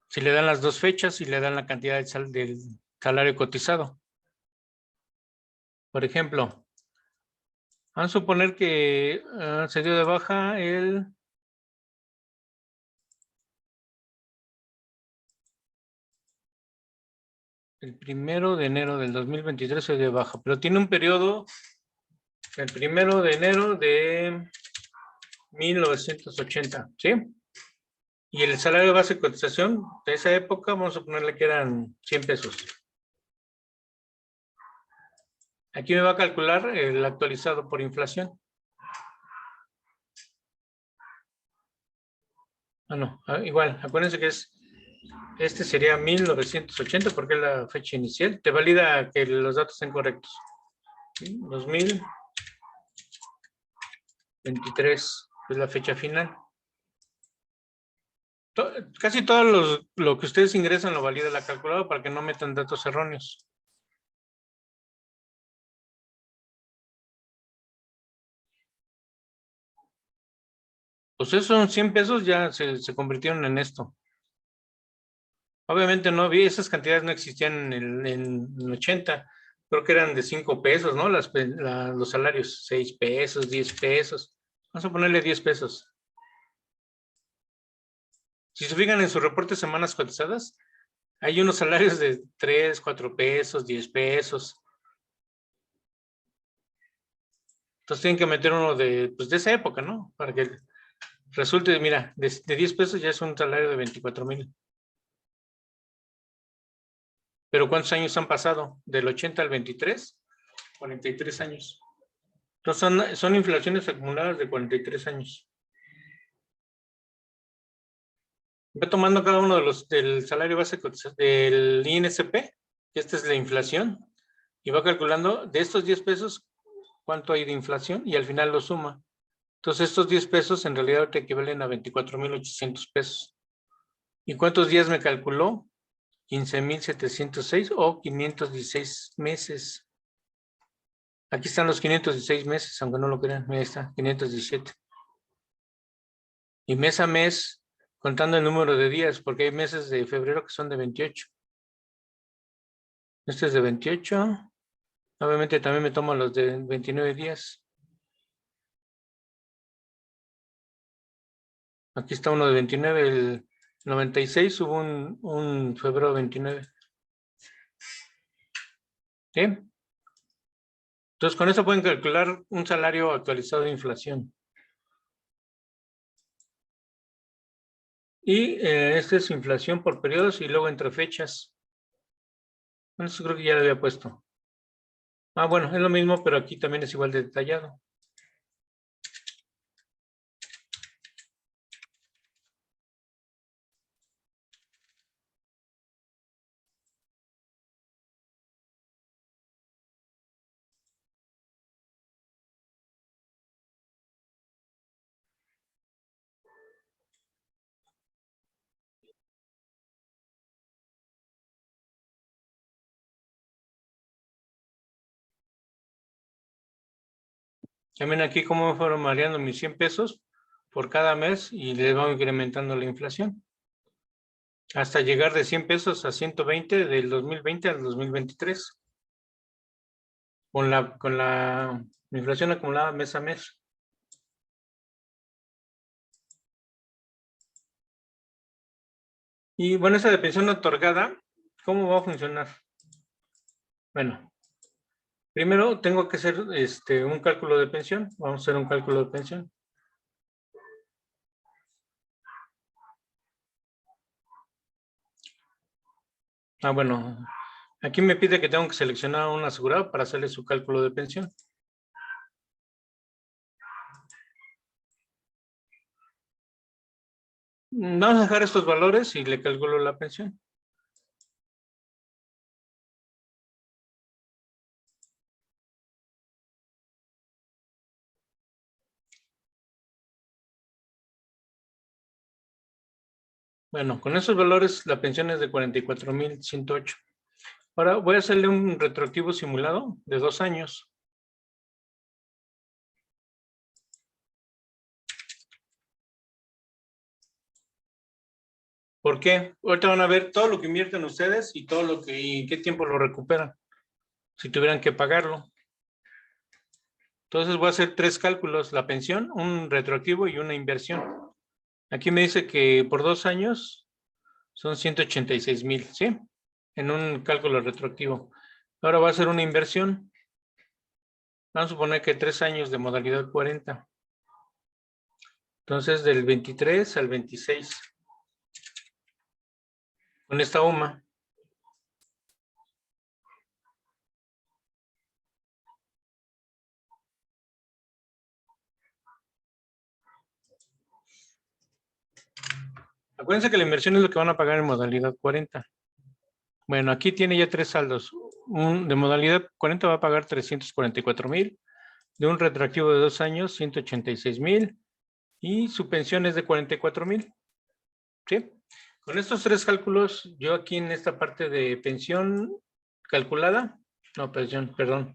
Si le dan las 2 fechas y le dan la cantidad del salario cotizado. Por ejemplo, vamos a suponer que se dio de baja el 1 de enero del 2023 se dio de baja, pero tiene un periodo, el 1 de enero de 1980, ¿sí? Y el salario base de cotización de esa época, vamos a ponerle que eran 100 pesos. Aquí me va a calcular el actualizado por inflación. Ah, no, igual, acuérdense que este sería 1980 porque es la fecha inicial. Te valida que los datos estén correctos. ¿Sí? 2023 es la fecha final. Casi todo lo que ustedes ingresan lo valida la calculadora para que no metan datos erróneos. Pues esos 100 pesos ya se convirtieron en esto. Obviamente no había, esas cantidades no existían en el 80. Creo que eran de 5 pesos, ¿no? Los salarios, 6 pesos, 10 pesos. Vamos a ponerle 10 pesos. Si se fijan en sus reportes semanas cotizadas, hay unos salarios de 3, 4 pesos, 10 pesos. Entonces tienen que meter uno de esa época, ¿no? Para que resulte, mira, de 10 pesos ya es un salario de 24,000. Pero ¿cuántos años han pasado? Del 80 al 23. 43 años. Entonces son inflaciones acumuladas de 43 años. Voy tomando cada uno de los del salario base del INSP, que esta es la inflación, y va calculando de estos 10 pesos cuánto hay de inflación y al final lo suma. Entonces estos 10 pesos en realidad te equivalen a 24,800 pesos. ¿Y cuántos días me calculó? 15,706 o 516 meses. Aquí están los 516 meses, aunque no lo crean. Ahí está, 517. Y mes a mes, contando el número de días, porque hay meses de febrero que son de 28. Este es de 28. Obviamente también me tomo los de 29 días. Aquí está uno de 29, el 96 hubo un febrero 29. ¿Sí? Entonces con eso pueden calcular un salario actualizado de inflación. Y esta es inflación por periodos y luego entre fechas. Bueno, eso creo que ya lo había puesto. Ah, bueno, es lo mismo, pero aquí también es igual de detallado. También aquí cómo me fueron variando mis 100 pesos por cada mes y le vamos incrementando la inflación. Hasta llegar de 100 pesos a 120 del 2020 al 2023. Con la inflación acumulada mes a mes. Y bueno, esa de pensión otorgada, ¿cómo va a funcionar? Bueno, primero tengo que hacer un cálculo de pensión. Vamos a hacer un cálculo de pensión. Ah, bueno, aquí me pide que tengo que seleccionar a un asegurado para hacerle su cálculo de pensión. Vamos a dejar estos valores y le calculo la pensión. Bueno, con esos valores la pensión es de 44,108. Ahora voy a hacerle un retroactivo simulado de 2 años. ¿Por qué? Ahorita van a ver todo lo que invierten ustedes y todo lo que y en qué tiempo lo recuperan, si tuvieran que pagarlo. Entonces voy a hacer 3 cálculos, la pensión, un retroactivo y una inversión. Aquí me dice que por 2 años son 186,000, ¿sí? En un cálculo retroactivo. Ahora va a ser una inversión. Vamos a suponer que 3 años de modalidad 40. Entonces del 23 al 26. Con esta UMA. Acuérdense que la inversión es lo que van a pagar en modalidad 40. Bueno, aquí tiene ya 3 saldos. De modalidad 40 va a pagar 344,000. De un retroactivo de 2 años, 186,000. Y su pensión es de 44,000. ¿Sí? Con estos 3 cálculos, yo aquí en esta parte de pensión calculada, no, pensión, perdón,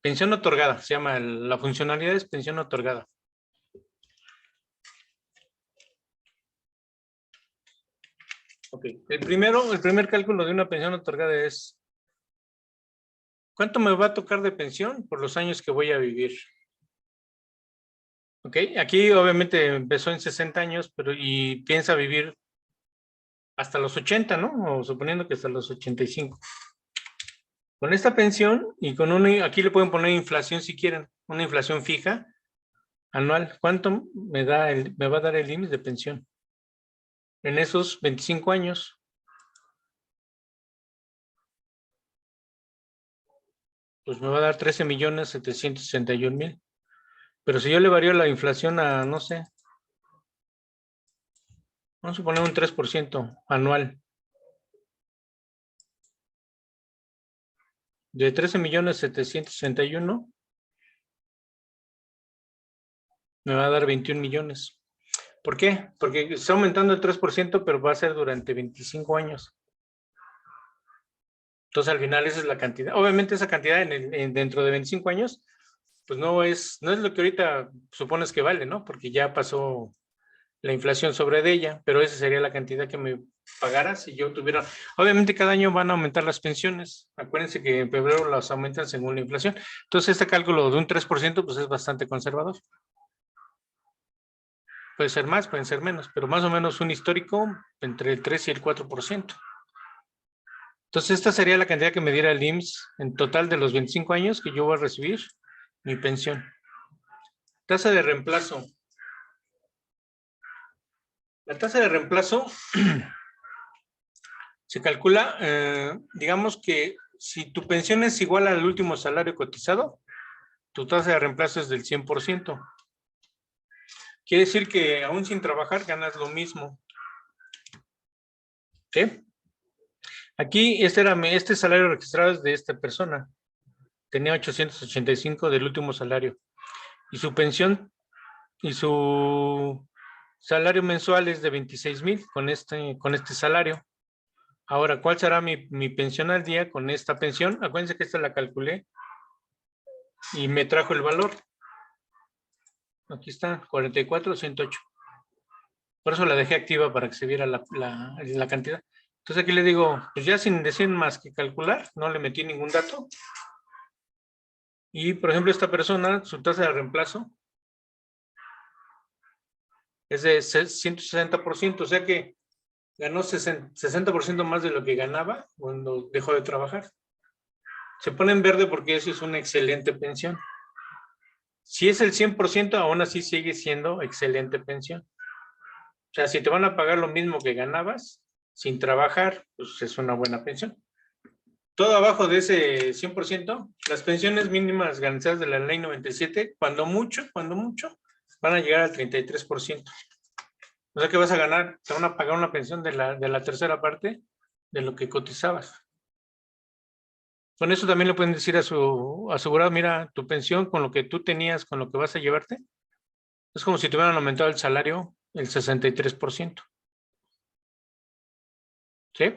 pensión otorgada, se llama, la funcionalidad es pensión otorgada. Ok, el primer cálculo de una pensión otorgada es, ¿cuánto me va a tocar de pensión por los años que voy a vivir? Ok, aquí obviamente empezó en 60 años, pero y piensa vivir hasta los 80, ¿no? O suponiendo que hasta los 85. Con esta pensión y con aquí le pueden poner inflación si quieren, una inflación fija anual. ¿Cuánto me va a dar el IMSS de pensión? En esos 25 años. pues me va a dar 13.761.000. Pero si yo le varío la inflación a, no sé, vamos a poner un 3% anual. De 13.761.000, me va a dar 21 millones. ¿Por qué? Porque está aumentando el 3%, pero va a ser durante 25 años. Entonces, al final, esa es la cantidad. Obviamente, esa cantidad dentro de 25 años, pues no es lo que ahorita supones que vale, ¿no? Porque ya pasó la inflación sobre de ella, pero esa sería la cantidad que me pagara si yo tuviera. Obviamente, cada año van a aumentar las pensiones. Acuérdense que en febrero las aumentan según la inflación. Entonces, este cálculo de un 3%, pues es bastante conservador. Puede ser más, pueden ser menos, pero más o menos un histórico entre el 3 y el 4%. Entonces, esta sería la cantidad que me diera el IMSS en total de los 25 años que yo voy a recibir mi pensión. Tasa de reemplazo. La tasa de reemplazo se calcula, digamos que si tu pensión es igual al último salario cotizado, tu tasa de reemplazo es del 100%. Quiere decir que aún sin trabajar ganas lo mismo. ¿Sí? Aquí este salario registrado es de esta persona. Tenía 885 del último salario. Y su pensión y su salario mensual es de 26,000 con este salario. Ahora, ¿cuál será mi pensión al día con esta pensión? Acuérdense que esta la calculé y me trajo el valor. Aquí está, 44,108. Por eso la dejé activa para que se viera la cantidad. Entonces aquí le digo, pues ya sin decir más que calcular, no le metí ningún dato. Y por ejemplo, esta persona, su tasa de reemplazo es de 160%, o sea que ganó 60% más de lo que ganaba cuando dejó de trabajar. Se pone en verde porque eso es una excelente pensión. Si es el 100%, aún así sigue siendo excelente pensión. O sea, si te van a pagar lo mismo que ganabas sin trabajar, pues es una buena pensión. Todo abajo de ese 100%, las pensiones mínimas garantizadas de la ley 97, cuando mucho, van a llegar al 33%. O sea que vas a ganar, te van a pagar una pensión de la tercera parte de lo que cotizabas. Con eso también le pueden decir a su asegurado, mira, tu pensión con lo que tú tenías, con lo que vas a llevarte, es como si te hubieran aumentado el salario el 63%. ¿Sí?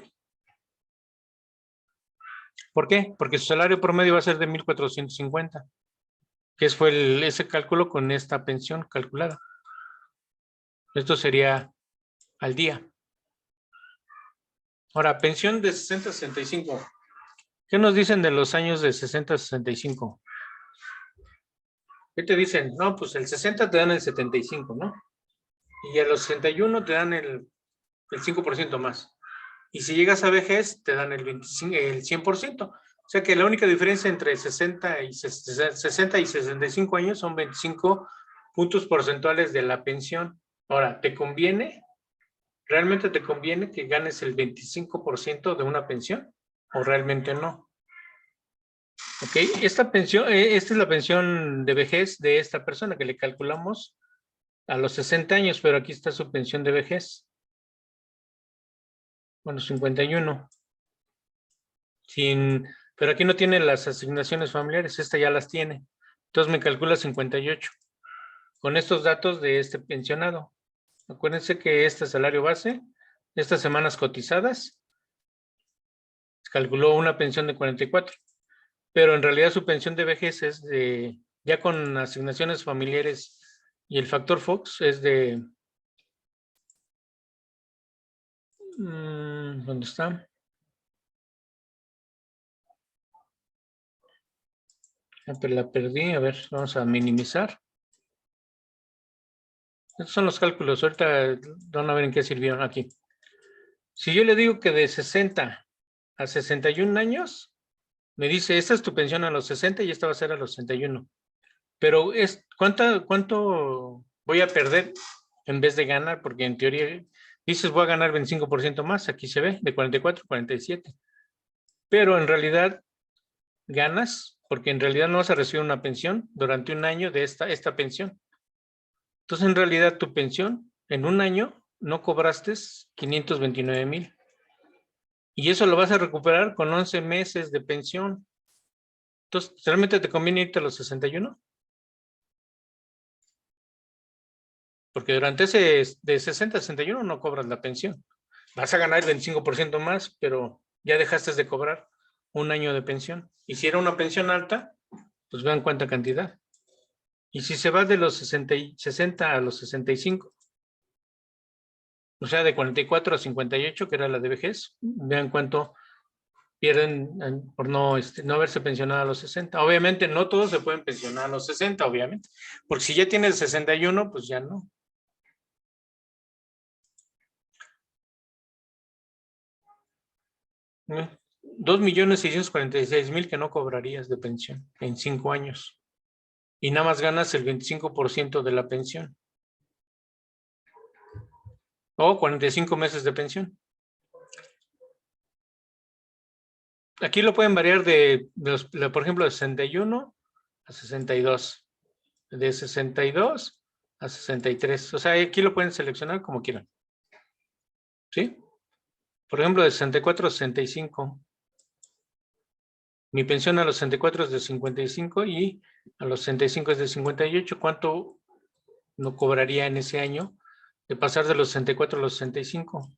¿Por qué? Porque su salario promedio va a ser de 1,450, que fue ese cálculo con esta pensión calculada. Esto sería al día. Ahora, pensión de 60 a 65. ¿Qué nos dicen de los años de 60 a 65? ¿Qué te dicen? No, pues el 60 te dan el 75, ¿no? Y a los 61 te dan el 5% más. Y si llegas a vejez, te dan el 100%. O sea que la única diferencia entre 60 y 65 años son 25 puntos porcentuales de la pensión. Ahora, ¿te conviene? ¿Realmente te conviene que ganes el 25% de una pensión? ¿O realmente no? Ok, esta es la pensión de vejez de esta persona que le calculamos a los 60 años, pero aquí está su pensión de vejez. Bueno, 51. Pero aquí no tiene las asignaciones familiares, esta ya las tiene. Entonces me calcula 58. Con estos datos de este pensionado. Acuérdense que este salario base, estas semanas cotizadas, calculó una pensión de 44. Pero en realidad su pensión de vejez es ya con asignaciones familiares y el factor Fox es de... ¿Dónde está? Pero la perdí, a ver, vamos a minimizar. Estos son los cálculos, ahorita van a ver en qué sirvieron aquí. Si yo le digo que de 60 a 61 años, me dice, esta es tu pensión a los 60 y esta va a ser a los 61. Pero ¿cuánto voy a perder en vez de ganar? Porque en teoría dices voy a ganar 25% más, aquí se ve, de 44 a 47. Pero en realidad ganas porque en realidad no vas a recibir una pensión durante un año de esta pensión. Entonces, en realidad, tu pensión en un año no cobraste 529,000. Y eso lo vas a recuperar con 11 meses de pensión. Entonces, ¿realmente te conviene irte a los 61? Porque durante ese de 60 a 61 no cobras la pensión. Vas a ganar el 25% más, pero ya dejaste de cobrar un año de pensión. Y si era una pensión alta, pues vean cuánta cantidad. Y si se va de los 60 a los 65, o sea, de 44 a 58, que era la de vejez, vean cuánto pierden por no haberse pensionado a los 60. Obviamente no todos se pueden pensionar a los 60, obviamente, porque si ya tienes 61, pues ya no. ¿Eh? 2,646,000 que no cobrarías de pensión en 5 años. Y nada más ganas el 25% de la pensión. O 45 meses de pensión. Aquí lo pueden variar por ejemplo, de 61 a 62. De 62 a 63. O sea, aquí lo pueden seleccionar como quieran. ¿Sí? Por ejemplo, de 64 a 65. Mi pensión a los 64 es de 55 y a los 65 es de 58. ¿Cuánto no cobraría en ese año de pasar de los 64 a los 65?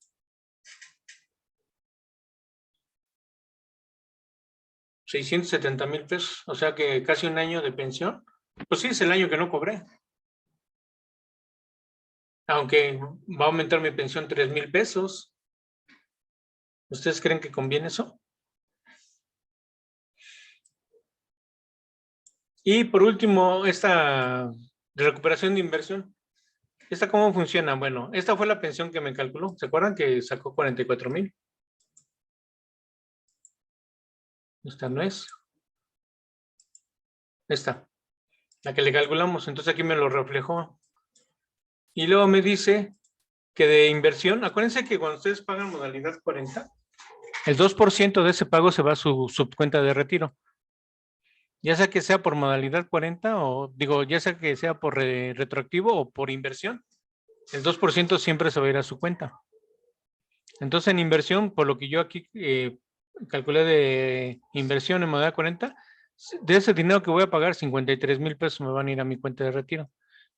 $670,000. O sea que casi un año de pensión. Pues sí, es el año que no cobré. Aunque va a aumentar mi pensión $3,000. ¿Ustedes creen que conviene eso? Y por último, esta recuperación de inversión. ¿Esta cómo funciona? Bueno, esta fue la pensión que me calculó. ¿Se acuerdan que sacó 44,000? Esta no es. Esta, la que le calculamos. Entonces aquí me lo reflejó. Y luego me dice que de inversión, acuérdense que cuando ustedes pagan modalidad 40, el 2% de ese pago se va a su subcuenta de retiro. Ya sea por modalidad 40 o digo, ya sea que sea por retroactivo o por inversión, el 2% siempre se va a ir a su cuenta. Entonces en inversión, por lo que yo aquí calculé de inversión en modalidad 40, de ese dinero que voy a pagar, 53,000 pesos me van a ir a mi cuenta de retiro.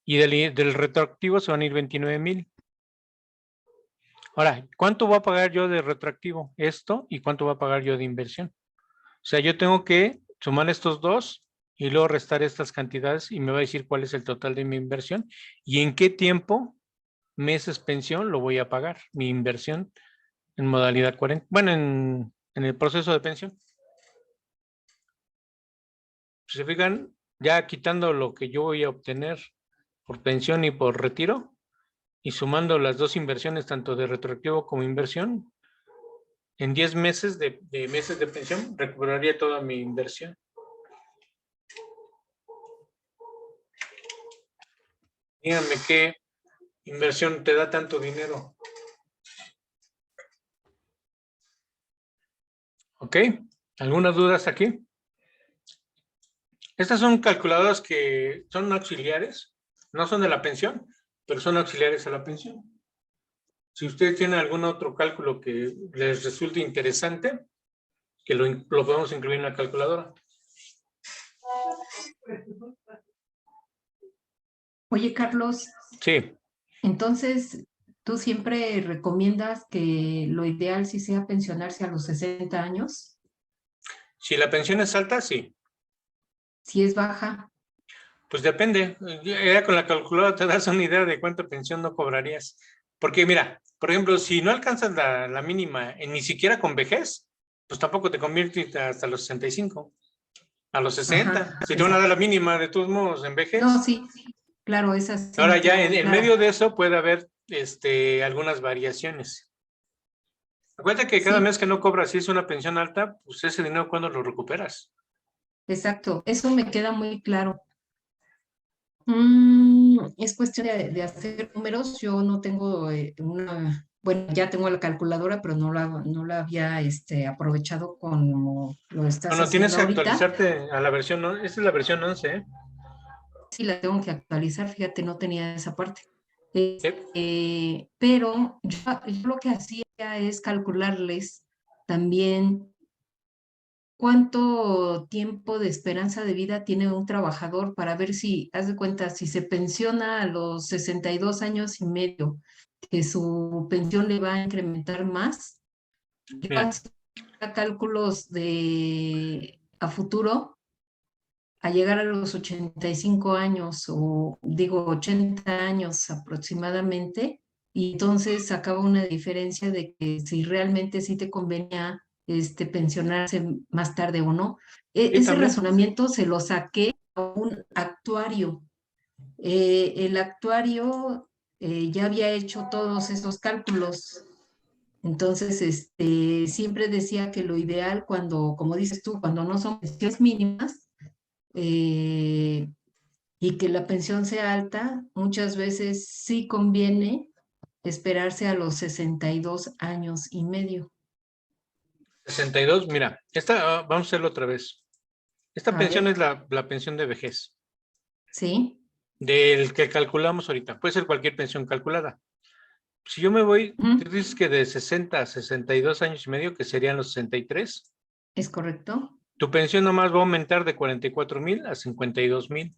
Y del retroactivo se van a ir 29,000. Ahora, ¿cuánto voy a pagar yo de retroactivo? Esto, y cuánto voy a pagar yo de inversión. O sea, yo tengo que sumar estos dos y luego restar estas cantidades y me va a decir cuál es el total de mi inversión y en qué tiempo, meses, pensión lo voy a pagar, mi inversión en modalidad 40. Bueno, en el proceso de pensión. Si se fijan, ya quitando lo que yo voy a obtener por pensión y por retiro y sumando las dos inversiones, tanto de retroactivo como inversión, en 10 meses de meses de pensión recuperaría toda mi inversión. Díganme qué inversión te da tanto dinero. ¿Ok? ¿Algunas dudas aquí? Estas son calculadoras que son auxiliares, no son de la pensión, pero son auxiliares a la pensión. Si ustedes tienen algún otro cálculo que les resulte interesante, que lo podemos incluir en la calculadora.
Oye, Carlos,
Sí.
entonces tú siempre recomiendas que lo ideal sí sea pensionarse a los 60 años.
Si la pensión es alta, sí.
Si es baja,
Pues depende. Ya con la calculadora te das una idea de cuánta pensión no cobrarías. Porque mira, por ejemplo, si no alcanzas la mínima, ni siquiera con vejez, pues tampoco te conviertes hasta los 65. A los 60.
Ajá,
Si te van a dar la mínima de todos modos en vejez.
no, sí, claro, esa sí.
Ahora ya
queda
en
clara.
medio de eso puede haber algunas variaciones. Acuérdate que cada
Sí.
mes que no cobras, si es una pensión alta, pues ese dinero, ¿cuándo lo recuperas?
Exacto, eso me queda muy claro. Es cuestión de hacer números. Yo no tengo bueno, ya tengo la calculadora, pero no la había aprovechado como lo estás
Bueno, tienes
haciendo
que
ahorita.
actualizarte a la versión, esta es la versión 11, ¿eh?
Sí, la tengo que actualizar, fíjate, no tenía esa parte.
Sí.
Pero yo lo que hacía es calcularles también cuánto tiempo de esperanza de vida tiene un trabajador para ver si, haz de cuenta, si se pensiona a los 62 años y medio, que su pensión le va a incrementar más. Yo
Mira,
hacía cálculos a futuro, a llegar a los 85 años o digo 80 años aproximadamente, y entonces sacaba una diferencia de que si realmente sí te convenía pensionarse más tarde o no.
sí,
Ese
también.
razonamiento se lo saqué a un actuario. El actuario ya había hecho todos esos cálculos. Entonces, siempre decía que lo ideal cuando, como dices tú, cuando no son pensiones mínimas, eh, y que la pensión sea alta, muchas veces sí conviene esperarse a los 62 años y medio.
62, mira, vamos a hacerlo otra vez. Esta
A
pensión
ver,
es la pensión de vejez,
¿sí?
del que calculamos ahorita. Puede ser cualquier pensión calculada. Si yo me voy,
Ujú,
tú dices que de 60 a 62 años y medio, que serían los 63,
¿es correcto?
tu pensión nomás va a aumentar de 44,000 a 52,000.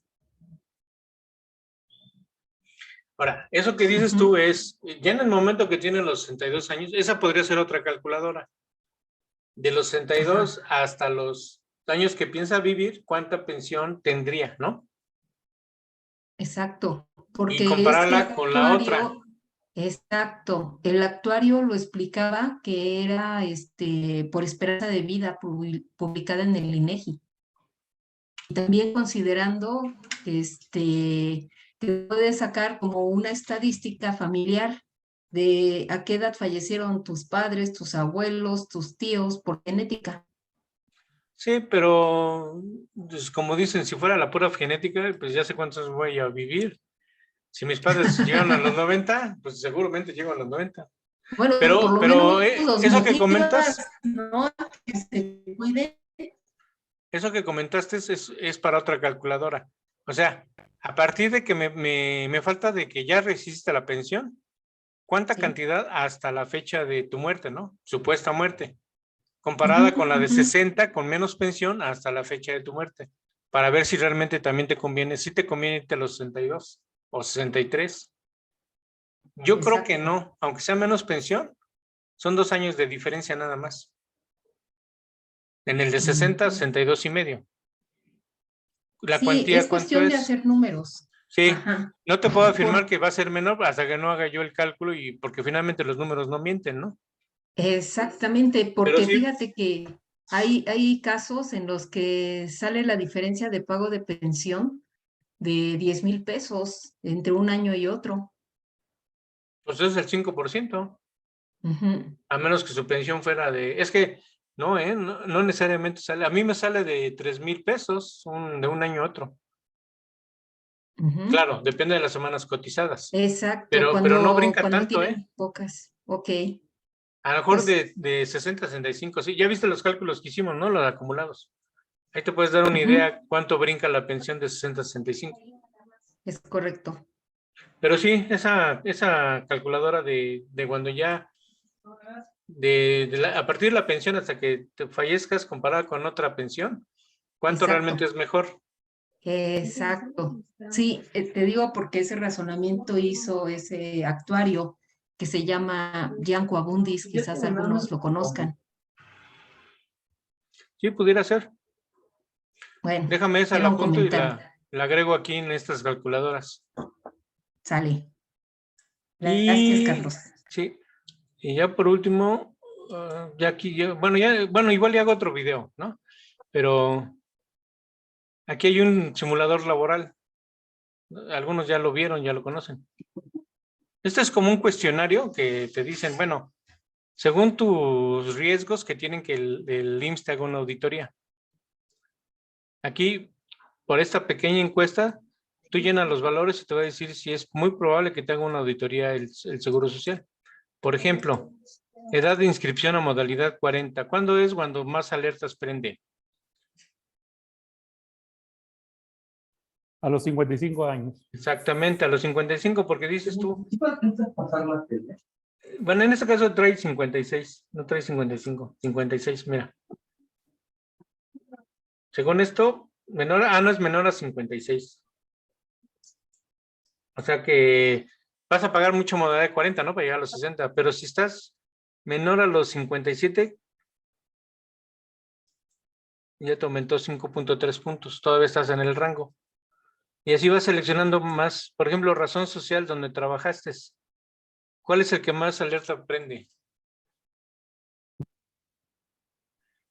Ahora, eso que dices tú
Ujú,
es, ya en el momento que tienen los 62 años, esa podría ser otra calculadora. De los
ajá,
62 hasta los años que piensa vivir, ¿cuánta pensión tendría, no?
exacto.
Y
Porque es que el
compararla con la otra.
actuario, exacto, el actuario lo explicaba que era por esperanza de vida publicada en el INEGI. Y también considerando que puedes sacar como una estadística familiar de a qué edad fallecieron tus padres, tus abuelos, tus tíos por genética.
Sí, pero pues, como dicen, si fuera la pura genética, pues ya sé cuántos voy a vivir. Si mis padres llegan a los 90, pues seguramente llego a los 90.
Bueno, por lo
Pero
menos los
eso que
motivas,
comentas,
¿no? Que se cuide.
eso que comentaste es para otra calculadora. O sea, a partir de que me falta de que ya resiste la pensión, ¿cuánta
Sí.
cantidad hasta la fecha de tu muerte, no? Supuesta muerte,
Ujú,
comparada con la de
ujú.
60 con menos pensión hasta la fecha de tu muerte, para ver si realmente también te conviene, si te conviene irte a los 62 o 63. Yo creo que
Exacto.
no, aunque sea menos pensión, son 2 años de diferencia nada más. En el de 60,
Ujú.
62 y medio. ¿La
Sí, es
cuantía cuánto
cuestión de
es?
hacer números.
Sí,
Ajá.
no te puedo afirmar
Por,
que va a ser menor hasta que no haga yo el cálculo y porque finalmente los números no mienten, ¿no?
Exactamente,
Pero
porque
sí,
fíjate que hay casos en los que sale la diferencia de pago de pensión de 10,000 pesos entre un año y otro.
pues es el 5%,
Ujú,
a menos que su pensión fuera es que no, no necesariamente sale, a mí me sale de 3,000 pesos de un año a otro.
ujú.
Claro, depende de las semanas cotizadas,
Exacto,
pero no brinca
cuando
tanto,
tienen pocas. Ok,
A lo mejor
pues,
de 60 a 65, sí. Ya viste los cálculos que hicimos, ¿no? Los acumulados. Ahí te puedes dar una
ujú,
idea cuánto brinca la pensión de 60 a 65.
es correcto.
Pero sí, esa calculadora de cuando ya, a partir de la pensión hasta que te fallezcas comparada con otra pensión, ¿cuánto realmente
Exacto,
es mejor?
exacto. Sí, te digo porque ese razonamiento hizo ese actuario que se llama Gianco Abundis, quizás algunos lo conozcan.
Sí, pudiera ser.
Bueno,
Déjame esa,
era
la
un
apunto y
comentario.
la agrego aquí en estas calculadoras.
Sale. Gracias,
Y
Carlos.
sí, y ya por último, ya aquí, bueno, igual ya hago otro video, ¿no? Pero aquí hay un simulador laboral. Algunos ya lo vieron, ya lo conocen. Este es como un cuestionario que te dicen, bueno, según tus riesgos que tienen que el IMSS te haga una auditoría. Aquí, por esta pequeña encuesta, tú llenas los valores y te va a decir si es muy probable que te haga una auditoría el Seguro Social. Por ejemplo, edad de inscripción a modalidad 40. ¿Cuándo es cuando más alertas prende?
A los 55 años.
Exactamente, a los 55, porque dices tú. Bueno, en este caso trae 56, no trae 55, 56, mira. Según esto, menor, no es menor a 56. O sea que vas a pagar mucho modalidad de 40, ¿no? Para llegar a los 60, pero si estás menor a los 57, ya te aumentó 5.3 puntos, todavía estás en el rango. Y así vas seleccionando más, por ejemplo, razón social donde trabajaste. ¿Cuál es el que más alerta prende?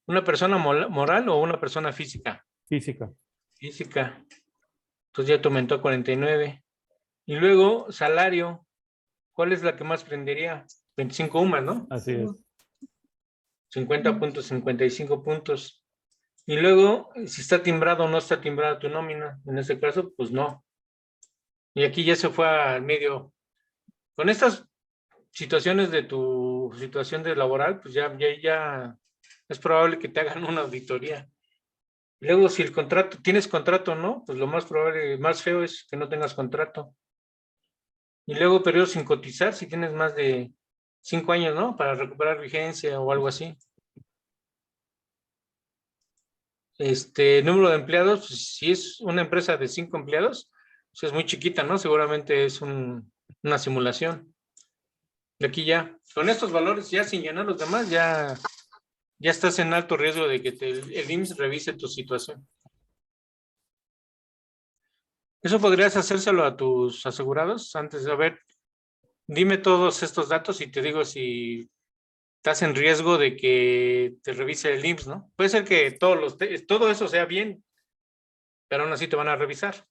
¿Una persona moral o una persona física?
Física.
Física. Entonces ya te aumentó a 49. Y luego, salario. ¿Cuál es la que más prendería? 25 UMAS, ¿no?
Así es.
50.55 puntos. Y luego, si está timbrado o no está timbrada tu nómina. En este caso, pues no. Y aquí ya se fue al medio. Con estas situaciones de tu situación de laboral, pues ya es probable que te hagan una auditoría. Luego, si el contrato, tienes contrato o no, pues lo más probable, más feo es que no tengas contrato. Y luego, periodo sin cotizar, si tienes más de 5 años, ¿no? Para recuperar vigencia o algo así. Número de empleados, pues, si es una empresa de 5 empleados, pues es muy chiquita, ¿no? Seguramente es una simulación. Y aquí ya, con estos valores, ya sin llenar los demás, ya estás en alto riesgo de que el IMSS revise tu situación. Eso podrías hacérselo a tus asegurados antes de ver, dime todos estos datos y te digo si estás en riesgo de que te revise el IMSS, ¿no? Puede ser que todo eso sea bien, pero aún así te van a revisar.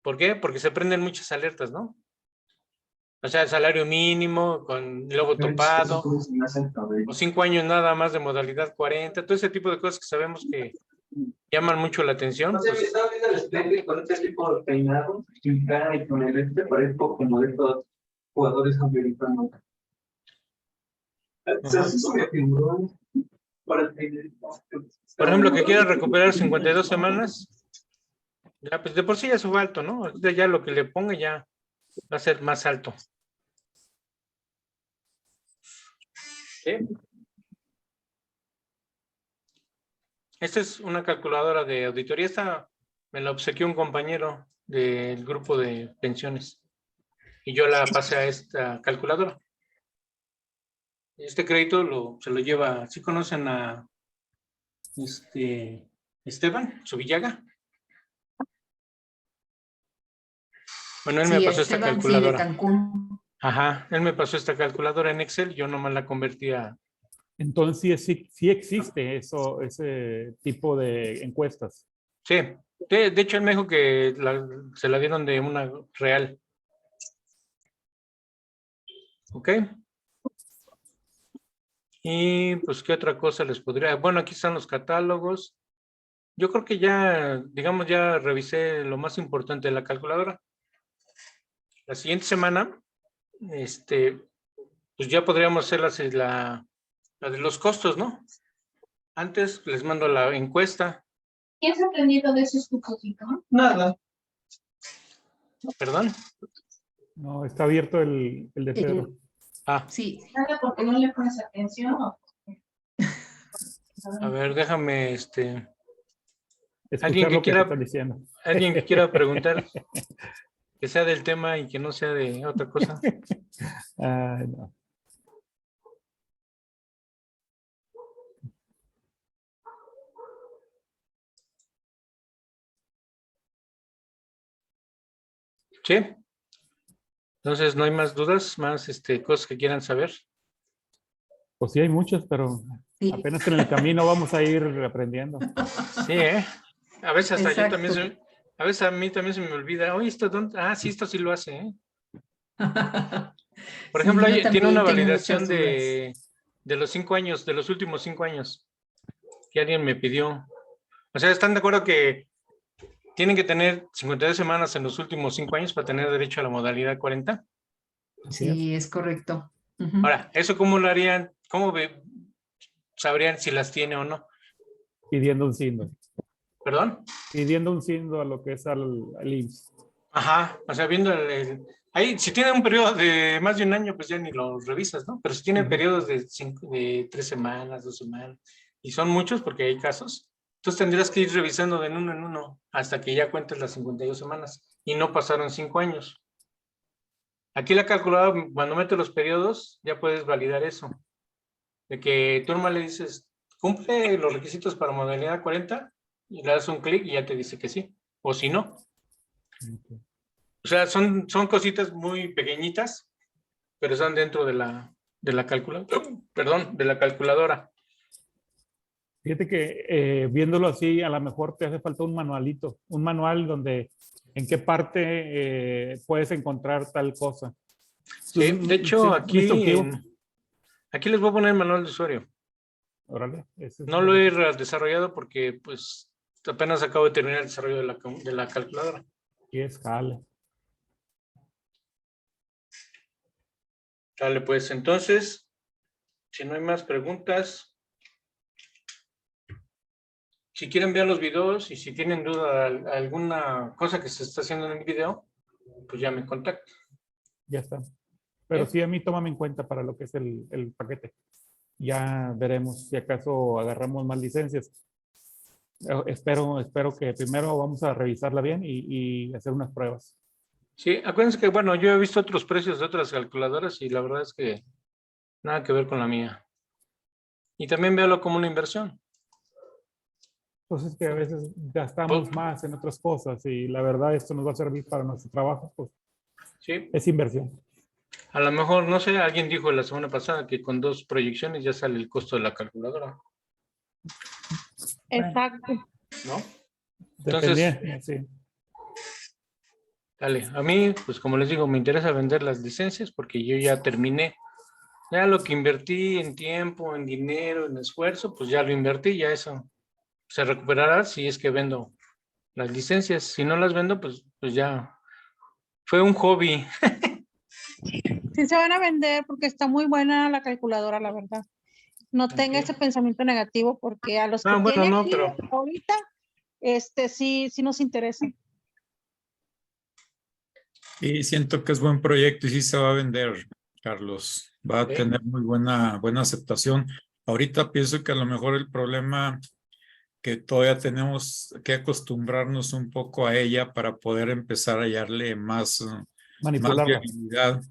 ¿Por qué? Porque se prenden muchas alertas, ¿no? O sea, el salario mínimo con logo topado, o 5 años nada más de modalidad 40, todo ese tipo de cosas que sabemos que llaman mucho la atención.
No sé,
Pues,
estaba viendo el Splendid con este tipo de peinado y cara y con el parezco como de estos jugadores americanos.
Por ejemplo, que quiera recuperar 52 semanas, ya pues de por sí ya sube alto, ¿no? Ya lo que le ponga ya va a ser más alto. ¿Sí? Esta es una calculadora de auditoría. Esta me la obsequió un compañero del grupo de pensiones. Y yo la pasé a esta calculadora. Este crédito se lo lleva, ¿sí conocen a Esteban Subillaga? Bueno, él me
Sí,
pasó esta
Esteban, sí, de
calculadora.
Cancún.
Ajá, él me pasó esta calculadora en Excel, yo nomás la convertí a...
Entonces sí existe ese tipo de encuestas.
Sí, de hecho él me dijo que se la dieron de una real. ¿Ok? Y pues, ¿qué otra cosa les podría? Bueno, aquí están los catálogos. Yo creo que ya, digamos, ya revisé lo más importante de la calculadora. La siguiente semana, pues ya podríamos hacer la de los costos, ¿no? Antes les mando la encuesta.
¿Qué has aprendido de esos cosito?
Nada.
¿Perdón?
No, está abierto el de Pedro.
Sí,
Nada, porque no le pones atención.
A ver, déjame,
Escuchar lo que te están diciendo.
alguien que quiera preguntar, que sea del tema y que no sea de otra cosa.
Ay, no.
¿Sí? Entonces, ¿no hay más dudas? ¿Más cosas que quieran saber?
Pues sí hay muchos, pero
sí.
apenas en el camino vamos a ir aprendiendo.
Sí, ¿eh? A veces hasta yo
Exacto.
también a veces a mí también se me olvida. Oye, ¿esto dónde? Ah, sí, esto sí lo hace, ¿eh? Por ejemplo,
Sí, yo
tiene una
también tengo
validación
muchas dudas.
de los 5 años, de los últimos 5 años, que alguien me pidió. O sea, ¿están de acuerdo que tienen que tener 52 semanas en los últimos 5 años para tener derecho a la modalidad 40?
Así es.
Sí, es correcto. Ujú.
Ahora, ¿eso cómo lo harían? ¿Sabrían si las tiene o no?
Pidiendo un sindo.
¿Perdón?
Pidiendo un sindo a lo que es al IMSS.
Ajá, o sea, viendo ahí, si tiene un periodo de más de un año, pues ya ni lo revisas, ¿no? Pero si tiene
Ujú.
periodos de 3 semanas, 2 semanas, y son muchos porque hay casos, entonces tendrías que ir revisando de en uno hasta que ya cuentes las 52 semanas y no pasaron 5 años. Aquí la calculadora, cuando mete los periodos, ya puedes validar eso. De que tú nomás le dices, cumple los requisitos para modalidad 40 y le das un clic y ya te dice que sí, o si no.
Ok.
O sea, son cositas muy pequeñitas, pero están dentro de la calculadora, perdón, de la calculadora.
Fíjate que viéndolo así, a lo mejor te hace falta un manualito, un manual donde en qué parte puedes encontrar tal cosa.
Sí, de hecho,
Sí, un
aquí,
instructivo.
aquí les voy a poner el manual de usuario.
Órale, ese es
No lo he desarrollado porque pues apenas acabo de terminar el desarrollo de la calculadora.
y es jale.
Dale, pues entonces, si no hay más preguntas, si quieren ver los videos y si tienen duda de alguna cosa que se está haciendo en el video, pues ya me contactan.
Ya está. Pero
¿Sí?
sí, a mí tómame en cuenta para lo que es el paquete. Ya veremos si acaso agarramos más licencias. Espero que primero vamos a revisarla bien y hacer unas pruebas.
Sí, acuérdense que, bueno, yo he visto otros precios de otras calculadoras y la verdad es que nada que ver con la mía. Y también véalo como una inversión.
Entonces que a veces gastamos
Pues,
más en otras cosas y la verdad esto nos va a servir para nuestro trabajo, pues
sí,
es inversión.
a lo mejor, no sé, alguien dijo la semana pasada que con 2 proyecciones ya sale el costo de la calculadora,
Exacto.
¿no? Entonces,
Depende, sí.
dale, a mí, pues como les digo, me interesa vender las licencias porque yo ya terminé. Ya lo que invertí en tiempo, en dinero, en esfuerzo, pues ya lo invertí, ya eso se recuperará si es que vendo las licencias. Si no las vendo, pues ya fue un hobby.
Sí se van a vender porque está muy buena la calculadora, la verdad. No tenga
Ok.
ese pensamiento negativo porque a los que
Ah, bueno,
tiene
no,
aquí
pero
ahorita, sí nos interesa.
Y siento que es buen proyecto y sí se va a vender, Carlos. Va a
ok.
tener muy buena aceptación. Ahorita pienso que a lo mejor el problema que todavía tenemos que acostumbrarnos un poco a ella para poder empezar a hallarle más
Manipularla.
viabilidad.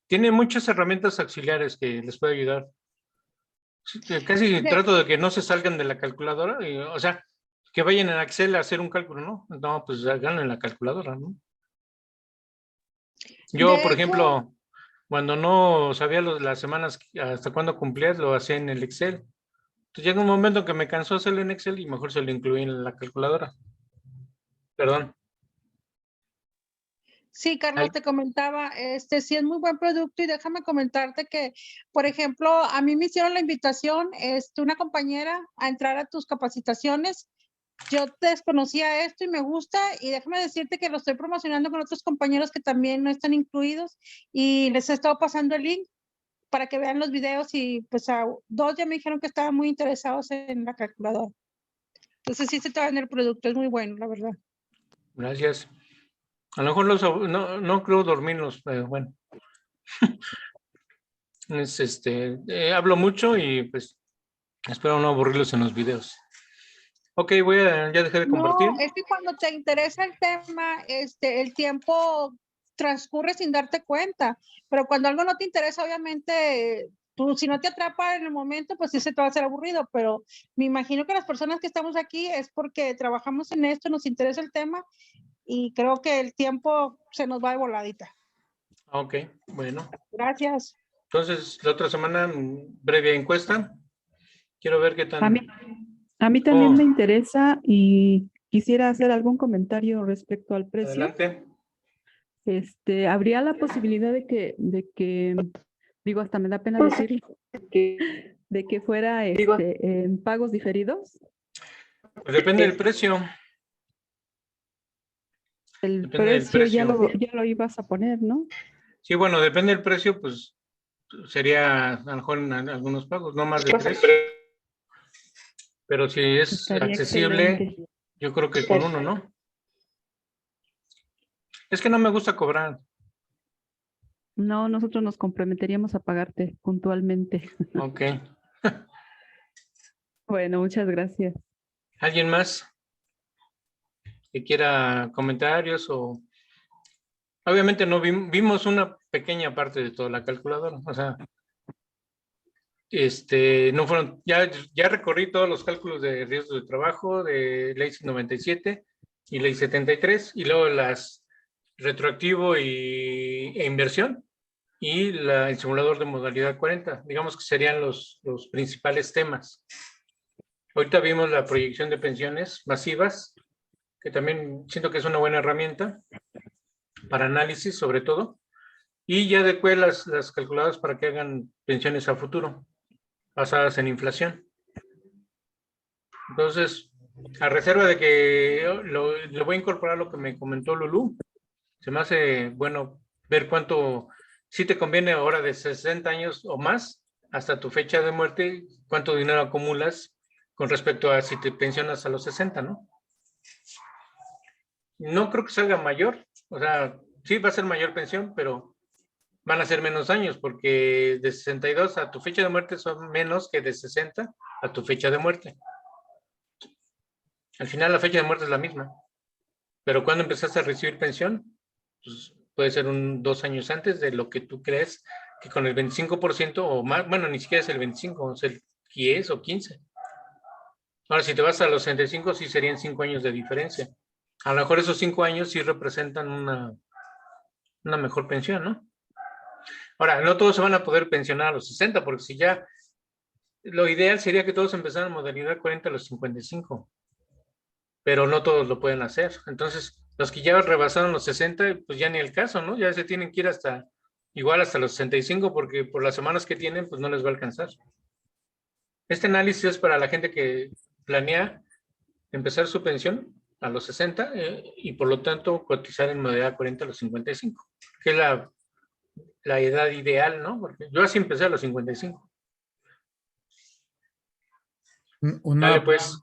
Tiene muchas herramientas auxiliares que les puede ayudar. Sí, casi
De,
trato de que no se salgan de la calculadora, o sea, que vayan en Excel a hacer un cálculo, ¿no? No, pues háganlo en la calculadora, ¿no? Yo,
de
por
hecho,
ejemplo, cuando no sabía las semanas hasta cuándo cumplías, lo hacía en el Excel. Entonces llega un momento que me cansó hacerlo en Excel y mejor se lo incluí en la calculadora. Perdón.
sí,
Ay,
Carlos, te comentaba, sí es muy buen producto y déjame comentarte que, por ejemplo, a mí me hicieron la invitación, una compañera a entrar a tus capacitaciones. Yo desconocía esto y me gusta y déjame decirte que lo estoy promocionando con otros compañeros que también no están incluidos y les he estado pasando el link para que vean los videos y pues a 2 ya me dijeron que estaban muy interesados en la calculadora. Entonces sí se te va a vender el producto, es muy bueno, la verdad.
gracias. A lo mejor no creo dormirlos, pero bueno. Hablo mucho y pues espero no aburrirlos en los videos. Ok, ya dejé de compartir.
No, es que cuando te interesa el tema, el tiempo transcurre sin darte cuenta, pero cuando algo no te interesa, obviamente, tú si no te atrapa en el momento, pues sí se te va a hacer aburrido, pero me imagino que las personas que estamos aquí es porque trabajamos en esto, nos interesa el tema y creo que el tiempo se nos va de voladita.
Ok, bueno.
Gracias.
Entonces, la otra semana, breve encuesta. Quiero ver qué
A mí,
tan...
a mí también
Oh,
me interesa y quisiera hacer algún comentario respecto al precio.
adelante.
¿Habría la posibilidad de que, digo, hasta me da pena decirlo, de que fuera en pagos diferidos?
Pues depende del precio.
El
Depende del
precio ya
precio.
lo ibas a poner, ¿no?
Sí, bueno, depende del precio, pues sería a lo mejor en algunos pagos, no más de 3. Pero si es
Estaría
accesible,
excelente.
yo creo que con uno, ¿no? Es que no me gusta cobrar.
No, nosotros nos comprometeríamos a pagarte puntualmente.
Ok.
Bueno, muchas gracias.
¿Alguien más que quiera comentarios o...? Obviamente no vimos una pequeña parte de toda la calculadora, o sea, no fueron, ya recorrí todos los cálculos de riesgos de trabajo de ley 97 y ley 73 y luego las retroactivo e inversión y el simulador de modalidad 40, digamos que serían los principales temas. Ahorita vimos la proyección de pensiones masivas, que también siento que es una buena herramienta para análisis sobre todo, y ya después las calculadoras para que hagan pensiones a futuro, basadas en inflación. Entonces, a reserva de que le voy a incorporar lo que me comentó Lulú, se me hace bueno ver cuánto, si te conviene ahora de 60 años o más, hasta tu fecha de muerte, cuánto dinero acumulas con respecto a si te pensionas a los 60, ¿no? No creo que salga mayor, o sea, sí va a ser mayor pensión, pero van a ser menos años, porque de 62 a tu fecha de muerte son menos que de 60 a tu fecha de muerte. Al final la fecha de muerte es la misma, pero cuando empezaste a recibir pensión, pues puede ser 2 años antes de lo que tú crees que con el 25% o más, bueno, ni siquiera es el 25, es el 10 o 15. Ahora, si te vas a los 65, sí serían 5 años de diferencia. A lo mejor esos 5 años sí representan una mejor pensión, ¿no? Ahora, no todos se van a poder pensionar a los 60, porque si ya, lo ideal sería que todos empezaran modalidad 40 a los 55, pero no todos lo pueden hacer. Entonces, los que ya rebasaron los 60, pues ya ni el caso, ¿no? Ya se tienen que ir igual hasta los 65, porque por las semanas que tienen, pues no les va a alcanzar. Este análisis es para la gente que planea empezar su pensión a los 60 y por lo tanto cotizar en modalidad 40 a los 55, que es la edad ideal, ¿no? Porque yo así empecé a los 55. Dale, pues.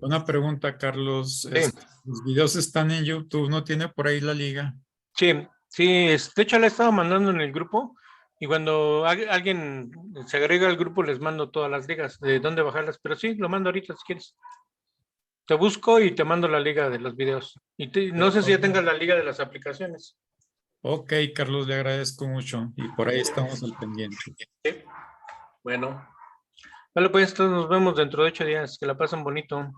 Una pregunta, Carlos.
Sí.
Los videos están en YouTube, ¿no tiene por ahí la liga?
Sí, de hecho la he estado mandando en el grupo y cuando alguien se agrega al grupo les mando todas las ligas de dónde bajarlas, pero sí, lo mando ahorita si quieres. Te busco y te mando la liga de los videos. Y no sé si ya tengas la liga de las aplicaciones.
Ok, Carlos, le agradezco mucho y por ahí estamos al pendiente.
Sí. Bueno. Vale, pues entonces nos vemos dentro de 8 días. Que la pasen bonito.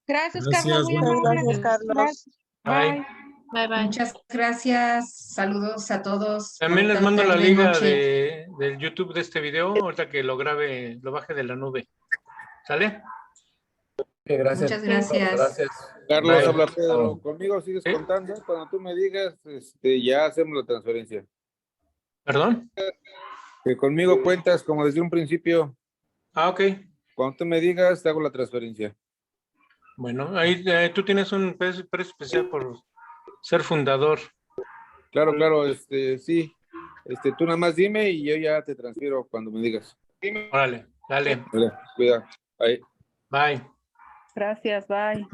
Gracias,
Gracias,
Carlos. Muy
buenas
amable.
noches.
Gracias.
Bye.
Bye, bye.
Muchas gracias. Saludos a todos.
También les
Bonita
mando la
tarde,
liga
noche.
del YouTube de este video, ahorita que lo grabe, lo baje de la nube. ¿Sale?
Gracias.
Muchas gracias.
Gracias.
Carlos,
Bye.
habla Pedro. Conmigo sigues
¿Sí?
contando. Cuando tú me digas, ya hacemos la transferencia.
¿Perdón?
Que conmigo cuentas como desde un principio.
Ah, ok.
Cuando tú me digas, te hago la transferencia.
Bueno, ahí tú tienes un precio especial por ser fundador.
Claro, sí. Tú nada más dime y yo ya te transfiero cuando me digas.
Órale, dale.
Vale, cuida. Ahí.
Bye.
Gracias, bye.